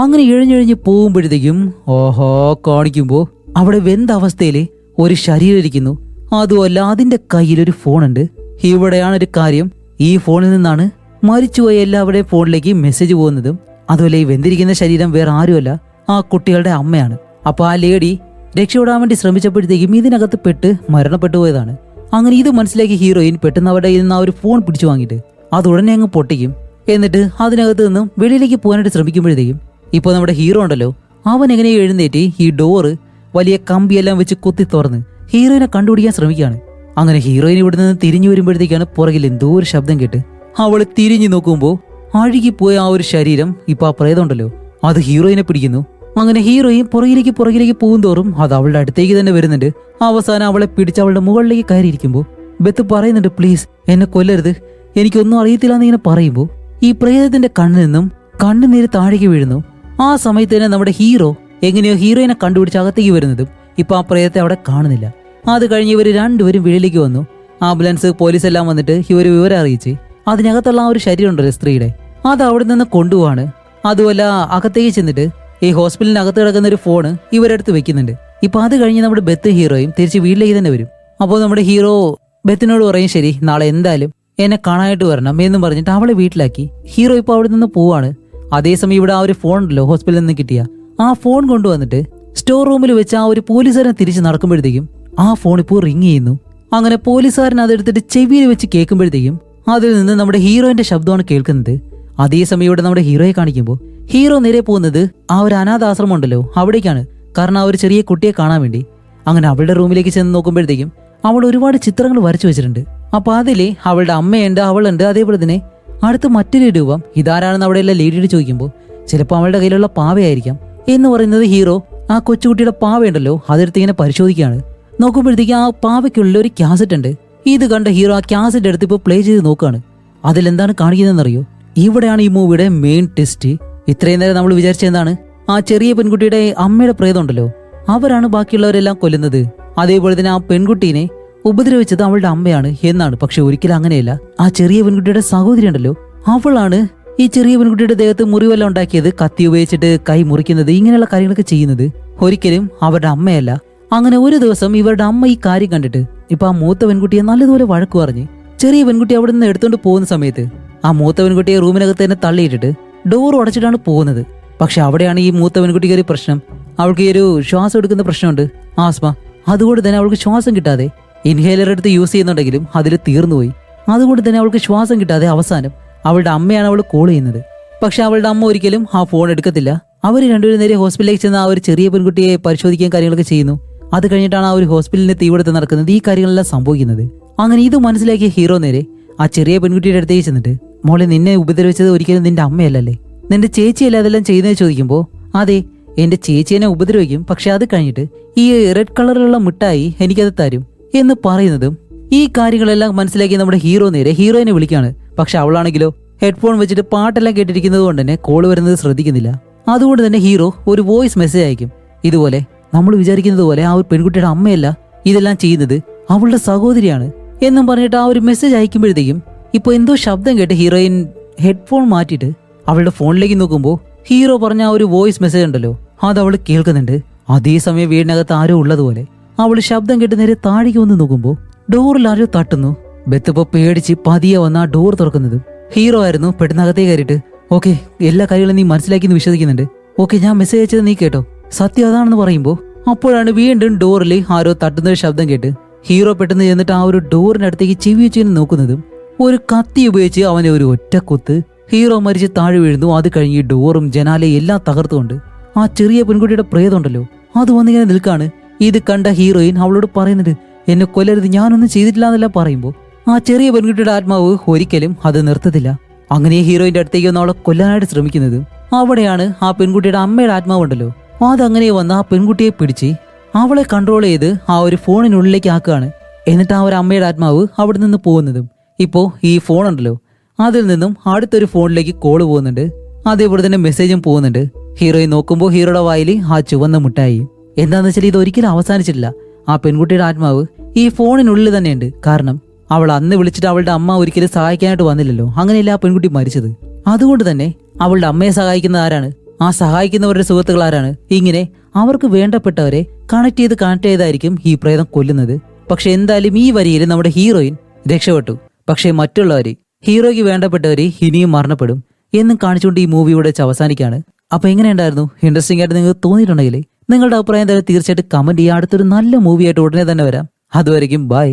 അങ്ങനെ എഴഞ്ഞെഴിഞ്ഞ് പോകുമ്പോഴത്തേക്കും ഓഹോ കാണിക്കുമ്പോ അവിടെ വെന്ത അവസ്ഥയില് ഒരു ശരീരം ഇരിക്കുന്നു. അതുമല്ല അതിന്റെ കയ്യിലൊരു ഫോണുണ്ട്. ഇവിടെയാണ് ഒരു കാര്യം, ഈ ഫോണിൽ നിന്നാണ് മരിച്ചുപോയ എല്ലാവരുടെയും ഫോണിലേക്ക് മെസ്സേജ് പോകുന്നതും. അതുപോലെ ഈ വെന്തിരിക്കുന്ന ശരീരം വേറെ ആരുമല്ല, ആ കുട്ടികളുടെ അമ്മയാണ്. അപ്പൊ ആ ലേഡി രക്ഷപ്പെടാൻ വേണ്ടി ശ്രമിച്ചപ്പോഴത്തേക്കും ഇതിനകത്ത് പെട്ട് മരണപ്പെട്ടു പോയതാണ്. അങ്ങനെ ഇത് മനസ്സിലാക്കി ഹീറോയിൻ പെട്ടെന്ന് അവിടെ ഇരുന്ന് ആ ഒരു ഫോൺ പിടിച്ചു വാങ്ങിയിട്ട് അത് ഉടനെ അങ്ങ് പൊട്ടിക്കും. എന്നിട്ട് അതിനകത്ത് നിന്നും വെളിയിലേക്ക് പോകാനായിട്ട് ശ്രമിക്കുമ്പോഴത്തേക്കും ഇപ്പോൾ നമ്മുടെ ഹീറോ ഉണ്ടല്ലോ, അവൻ എങ്ങനെ എഴുന്നേറ്റ് ഈ ഡോറ് വലിയ കമ്പിയെല്ലാം വെച്ച് കുത്തി തുറന്ന് ഹീറോയിനെ കണ്ടുപിടിക്കാൻ ശ്രമിക്കുകയാണ്. അങ്ങനെ ഹീറോയിൻ ഇവിടെ നിന്ന് തിരിഞ്ഞു വരുമ്പോഴത്തേക്കാണ് പുറകിൽ എന്തോ ഒരു ശബ്ദം കേട്ട് അവള് തിരിഞ്ഞു നോക്കുമ്പോൾ അഴുകിപ്പോയ ആ ഒരു ശരീരം ഇപ്പൊ ആ പ്രേതം ഉണ്ടല്ലോ അത് ഹീറോയിനെ പിടിക്കുന്നു. അങ്ങനെ ഹീറോയിൻ പുറകിലേക്ക് പോകുന്തോറും അത് അവളുടെ അടുത്തേക്ക് തന്നെ വരുന്നുണ്ട്. അവസാനം അവളെ പിടിച്ച് അവളുടെ മുകളിലേക്ക് കയറിയിരിക്കുമ്പോൾ ബെത്ത് പറയുന്നുണ്ട്, പ്ലീസ് എന്നെ കൊല്ലരുത്, എനിക്കൊന്നും അറിയത്തില്ല എന്നിങ്ങനെ പറയുമ്പോൾ ഈ പ്രേതത്തിന്റെ കണ്ണിൽ നിന്നും കണ്ണുനീര് താഴേക്ക് വീഴുന്നു. ആ സമയത്ത് തന്നെ നമ്മുടെ ഹീറോ എങ്ങനെയോ ഹീറോയിനെ കണ്ടുപിടിച്ച് അകത്തേക്ക് വരുന്നതും ഇപ്പൊ ആ പ്രേതത്തെ അവിടെ കാണുന്നില്ല. അത് കഴിഞ്ഞ് ഇവർ രണ്ടുപേരും വെളിയിലേക്ക് വന്നു. ആംബുലൻസ് പോലീസ് എല്ലാം വന്നിട്ട് ഇവർ വിവരം അറിയിച്ച് അതിനകത്തുള്ള ആ ഒരു ശരീരം ഉണ്ടല്ലോ സ്ത്രീയുടെ, അത് അവിടെ നിന്ന് കൊണ്ടുപോവാണ്. അതുമല്ല അകത്തേക്ക് ചെന്നിട്ട് ഈ ഹോസ്പിറ്റലിനകത്ത് കിടക്കുന്ന ഒരു ഫോണ് ഇവരെടുത്ത് വെക്കുന്നുണ്ട്. ഇപ്പൊ അത് കഴിഞ്ഞ് നമ്മുടെ ബെത്ത് ഹീറോയും തിരിച്ച് വീട്ടിലേക്ക് തന്നെ വരും. അപ്പോൾ നമ്മുടെ ഹീറോ ബെത്തിനോട് പറയും, ശരി നാളെ എന്തായാലും എന്നെ കാണാനായിട്ട് വരണം എന്നും പറഞ്ഞിട്ട് അവളെ വീട്ടിലാക്കി ഹീറോ ഇപ്പൊ അവിടെ നിന്ന് പോവാണ്. അതേസമയം ഇവിടെ ആ ഒരു ഫോൺ ഉണ്ടല്ലോ ഹോസ്പിറ്റലിൽ നിന്ന് കിട്ടിയ ആ ഫോൺ കൊണ്ടുവന്നിട്ട് സ്റ്റോർ റൂമിൽ വെച്ച് ആ ഒരു പോലീസുകാരൻ തിരിച്ച് നടക്കുമ്പോഴത്തേക്കും ആ ഫോൺ ഇപ്പോൾ റിങ് ചെയ്യുന്നു. അങ്ങനെ പോലീസുകാരൻ അതെടുത്തിട്ട് ചെവിയിൽ വെച്ച് കേൾക്കുമ്പോഴത്തേക്കും അതിൽ നിന്ന് നമ്മുടെ ഹീറോയിന്റെ ശബ്ദമാണ് കേൾക്കുന്നത്. അതേസമയം ഇവിടെ നമ്മുടെ ഹീറോയെ കാണിക്കുമ്പോൾ ഹീറോ നേരെ പോകുന്നത് ആ ഒരു അനാഥാശ്രമം ഉണ്ടല്ലോ അവിടേക്കാണ്. കാരണം ആ ഒരു ചെറിയ കുട്ടിയെ കാണാൻ വേണ്ടി. അങ്ങനെ അവളുടെ റൂമിലേക്ക് ചെന്ന് നോക്കുമ്പോഴത്തേക്കും അവൾ ഒരുപാട് ചിത്രങ്ങൾ വരച്ചു വെച്ചിട്ടുണ്ട്. അപ്പൊ അതിലെ അവളുടെ അമ്മയുണ്ട്, അവളുണ്ട്, അതേപോലെ തന്നെ അടുത്ത് മറ്റൊരു രൂപം. ഇതാരാണെന്ന് അവിടെയെല്ലാം ലേഡിയോട് ചോദിക്കുമ്പോൾ ചിലപ്പോൾ അവളുടെ കയ്യിലുള്ള പാവയായിരിക്കാം എന്ന് പറയുന്നത്. ഹീറോ ആ കൊച്ചുകുട്ടിയുടെ പാവയുണ്ടല്ലോ അതെടുത്ത് ഇങ്ങനെ പരിശോധിക്കുകയാണ്. നോക്കുമ്പോഴത്തേക്ക് ആ പാവയ്ക്കുള്ളിൽ ഒരു ക്യാസറ്റ് ഉണ്ട്. ഇത് കണ്ട ഹീറോ ആ ക്യാസറ്റ് എടുത്ത് ഇപ്പോൾ പ്ലേ ചെയ്ത് നോക്കുകയാണ്. അതിലെന്താണ് കാണിക്കുന്നതെന്നറിയോ? ഇവിടെയാണ് ഈ മൂവിയുടെ മെയിൻ ടെസ്റ്റ്. ഇത്രയും നേരം നമ്മൾ വിചാരിച്ചെന്താണ്, ആ ചെറിയ പെൺകുട്ടിയുടെ അമ്മയുടെ പ്രേതം ഉണ്ടല്ലോ അവരാണ് ബാക്കിയുള്ളവരെല്ലാം കൊല്ലുന്നത്, അതേപോലെ തന്നെ ആ പെൺകുട്ടീനെ ഉപദ്രവിച്ചത് അവളുടെ അമ്മയാണ് എന്നാണ്. പക്ഷെ ഒരിക്കലും അങ്ങനെയല്ല. ആ ചെറിയ പെൺകുട്ടിയുടെ സഹോദരി ഉണ്ടല്ലോ അവളാണ് ഈ ചെറിയ പെൺകുട്ടിയുടെ ദേഹത്ത് മുറിവെല്ലാം ഉണ്ടാക്കിയത്, കത്തി ഉപയോഗിച്ചിട്ട് കൈ മുറിക്കുന്നത്, ഇങ്ങനെയുള്ള കാര്യങ്ങളൊക്കെ ചെയ്യുന്നത് ഒരിക്കലും അവരുടെ അമ്മയല്ല. അങ്ങനെ ഒരു ദിവസം ഇവരുടെ അമ്മ ഈ കാര്യം കണ്ടിട്ട് ഇപ്പൊ ആ മൂത്ത പെൺകുട്ടിയെ നല്ലതുപോലെ വഴക്ക് പറഞ്ഞ് ചെറിയ പെൺകുട്ടി അവിടെ നിന്ന് എടുത്തോണ്ട് പോകുന്ന സമയത്ത് ആ മൂത്ത പെൺകുട്ടിയെ റൂമിനകത്ത് തന്നെ തള്ളിയിട്ടിട്ട് ഡോർ ഉടച്ചിട്ടാണ് പോകുന്നത്. പക്ഷെ അവിടെയാണ് ഈ മൂത്ത പെൺകുട്ടിക്ക് ഒരു പ്രശ്നം. അവൾക്ക് ഈ ഒരു ശ്വാസം എടുക്കുന്ന പ്രശ്നമുണ്ട്, ആസ്മ. അതുകൊണ്ട് തന്നെ അവൾക്ക് ശ്വാസം കിട്ടാതെ ഇൻഹേലർ എടുത്ത് യൂസ് ചെയ്യുന്നുണ്ടെങ്കിലും അതിൽ തീർന്നുപോയി. അതുകൊണ്ട് തന്നെ അവൾക്ക് ശ്വാസം കിട്ടാതെ അവസാനം അവളുടെ അമ്മയാണ് അവൾ കോൾ ചെയ്യുന്നത്. പക്ഷെ അവളുടെ അമ്മ ഒരിക്കലും ആ ഫോൺ എടുക്കത്തില്ല. അവർ രണ്ടുപേരും നേരെ ഹോസ്പിറ്റലിലേക്ക് ചെന്ന് ആ ഒരു ചെറിയ പെൺകുട്ടിയെ പരിശോധിക്കാൻ കാര്യങ്ങളൊക്കെ ചെയ്യുന്നു. അത് കഴിഞ്ഞിട്ടാണ് ആ ഒരു ഹോസ്പിറ്റലിന്റെ തീപിടുത്തം നടക്കുന്നത്, ഈ കാര്യങ്ങളെല്ലാം സംഭവിക്കുന്നത്. അങ്ങനെ ഇത് മനസ്സിലാക്കിയ ഹീറോ നേരെ ആ ചെറിയ പെൺകുട്ടിയുടെ അടുത്തേക്ക് ചെന്നിട്ട്, മോളെ നിന്നെ ഉപദ്രവിച്ചത് ഒരിക്കലും നിന്റെ അമ്മയല്ലല്ലേ, നിന്റെ ചേച്ചിയല്ലേ അതെല്ലാം ചെയ്യുന്നത് ചോദിക്കുമ്പോൾ, അതെ എന്റെ ചേച്ചി എന്നെ ഉപദ്രവിക്കും, പക്ഷെ അത് കഴിഞ്ഞിട്ട് ഈ റെഡ് കളറിലുള്ള മിഠായി എനിക്കത് തരും എന്ന് പറയുന്നതും ഈ കാര്യങ്ങളെല്ലാം മനസ്സിലാക്കി നമ്മുടെ ഹീറോ നേരെ ഹീറോയിനെ വിളിക്കാണ്. പക്ഷെ അവളാണെങ്കിലോ ഹെഡ്ഫോൺ വെച്ചിട്ട് പാട്ടെല്ലാം കേട്ടിരിക്കുന്നത് കൊണ്ട് തന്നെ കോള് വരുന്നത് ശ്രദ്ധിക്കുന്നില്ല. അതുകൊണ്ട് തന്നെ ഹീറോ ഒരു വോയിസ് മെസ്സേജ് അയക്കും. ഇതുപോലെ നമ്മൾ വിചാരിക്കുന്നത് പോലെ ആ ഒരു പെൺകുട്ടിയുടെ അമ്മയല്ല ഇതെല്ലാം ചെയ്യുന്നത്, അവളുടെ സഹോദരിയാണ് എന്നും പറഞ്ഞിട്ട് ആ ഒരു മെസ്സേജ് അയക്കുമ്പോഴത്തേക്കും ഇപ്പൊ എന്തോ ശബ്ദം കേട്ട് ഹീറോയിൻ ഹെഡ്ഫോൺ മാറ്റിയിട്ട് അവളുടെ ഫോണിലേക്ക് നോക്കുമ്പോൾ ഹീറോ പറഞ്ഞ ആ ഒരു വോയിസ് മെസ്സേജ് ഉണ്ടല്ലോ അത് അവൾ കേൾക്കുന്നുണ്ട്. അതേസമയം വീടിനകത്ത് ആരോ ഉള്ളതുപോലെ അവൾ ശബ്ദം കേട്ട് നേരെ താഴേക്ക് വന്ന് നോക്കുമ്പോൾ ഡോറിൽ ആരോ തട്ടുന്നു. ബെത്തിപ്പോ പേടിച്ച് പതിയെ വന്ന് ആ ഡോർ തുറക്കുന്നതും ഹീറോ ആയിരുന്നു. പെട്ടെന്നകത്തേ കയറിയിട്ട്, ഓക്കെ എല്ലാ കാര്യങ്ങളും നീ മനസ്സിലാക്കി എന്ന് വിശ്വസിക്കുന്നുണ്ട്, ഓക്കെ ഞാൻ മെസ്സേജ് അയച്ചത് നീ കേട്ടോ, സത്യം അതാണെന്ന് പറയുമ്പോൾ അപ്പോഴാണ് വീണ്ടും ഡോറിൽ ആരോ തട്ടുന്ന ഒരു ശബ്ദം കേട്ട് ഹീറോ പെട്ടെന്ന് ചെന്നിട്ട് ആ ഒരു ഡോറിനടുത്തേക്ക് ചെവി വെച്ച് നോക്കുന്നതും ഒരു കത്തി ഉപയോഗിച്ച് അവനെ ഒരു ഒറ്റ കുത്ത് ഹീറോ മരിച്ച് താഴെ വീഴുന്നു. അത് കഴിഞ്ഞ് ഡോറും ജനാലയും എല്ലാം തകർത്തുകൊണ്ട് ആ ചെറിയ പെൺകുട്ടിയുടെ പ്രേതമുണ്ടല്ലോ അത് വന്നിങ്ങനെ നിൽക്കാണ്. ഇത് കണ്ട ഹീറോയിൻ അവളോട് പറയുന്നുണ്ട്, എന്നെ കൊല്ലരുത്, ഞാനൊന്നും ചെയ്തിട്ടില്ല എന്നെല്ലാം പറയുമ്പോൾ ആ ചെറിയ പെൺകുട്ടിയുടെ ആത്മാവ് ഒരിക്കലും അത് നിർത്തത്തില്ല. അങ്ങനെ ഹീറോയിന്റെ അടുത്തേക്ക് വന്ന് അവളെ കൊല്ലാനായിട്ട് ശ്രമിക്കുന്നത്. അവിടെയാണ് ആ പെൺകുട്ടിയുടെ അമ്മയുടെ ആത്മാവുണ്ടല്ലോ അതങ്ങനെ വന്ന് ആ പെൺകുട്ടിയെ പിടിച്ച് അവളെ കൺട്രോൾ ചെയ്ത് ആ ഒരു ഫോണിനുള്ളിലേക്ക് ആക്കുകയാണ്. എന്നിട്ട് ആ ഒരു അമ്മയുടെ ആത്മാവ് അവിടെ നിന്ന് പോകുന്നതും ഇപ്പോ ഈ ഫോൺ ഉണ്ടല്ലോ അതിൽ നിന്നും അടുത്തൊരു ഫോണിലേക്ക് കോള് പോകുന്നുണ്ട്. അതേപോലെ തന്നെ മെസ്സേജും പോകുന്നുണ്ട്. ഹീറോയിൻ നോക്കുമ്പോൾ ഹീറോയുടെ വായിൽ ആ ചുവന്ന മുട്ടായി. എന്താന്ന് വെച്ചാൽ ഇത് ഒരിക്കലും അവസാനിച്ചിട്ടില്ല. ആ പെൺകുട്ടിയുടെ ആത്മാവ് ഈ ഫോണിനുള്ളിൽ തന്നെയുണ്ട്. കാരണം അവൾ അന്ന് വിളിച്ചിട്ട് അവളുടെ അമ്മ ഒരിക്കലും സഹായിക്കാനായിട്ട് വന്നില്ലല്ലോ, അങ്ങനെയല്ല ആ പെൺകുട്ടി മരിച്ചത്. അതുകൊണ്ട് തന്നെ അവളുടെ അമ്മയെ സഹായിക്കുന്ന ആരാണ്, ആ സഹായിക്കുന്നവരുടെ സുഹൃത്തുക്കൾ ആരാണ്, ഇങ്ങനെ അവർക്ക് വേണ്ടപ്പെട്ടവരെ കണക്ട് ചെയ്തായിരിക്കും ഈ പ്രേതം കൊല്ലുന്നത്. പക്ഷെ എന്തായാലും ഈ വരിയിൽ നമ്മുടെ ഹീറോയിൻ രക്ഷപ്പെട്ടു. പക്ഷെ മറ്റുള്ളവര്, ഹീറോയ്ക്ക് വേണ്ടപ്പെട്ടവര് ഇനിയും മരണപ്പെടും എന്നും കാണിച്ചുകൊണ്ട് ഈ മൂവി ഇവിടെ അവസാനിക്കാണ്. അപ്പൊ എങ്ങനെയുണ്ടായിരുന്നു? ഇൻട്രസ്റ്റിംഗ് ആയിട്ട് നിങ്ങൾക്ക് തോന്നിയിട്ടുണ്ടെങ്കിൽ നിങ്ങളുടെ അഭിപ്രായം തന്നെ തീർച്ചയായിട്ടും കമന്റ് ചെയ്യുക. അടുത്തൊരു നല്ല മൂവിയായിട്ട് ഉടനെ തന്നെ വരാം. അതുവരെയും ബൈ.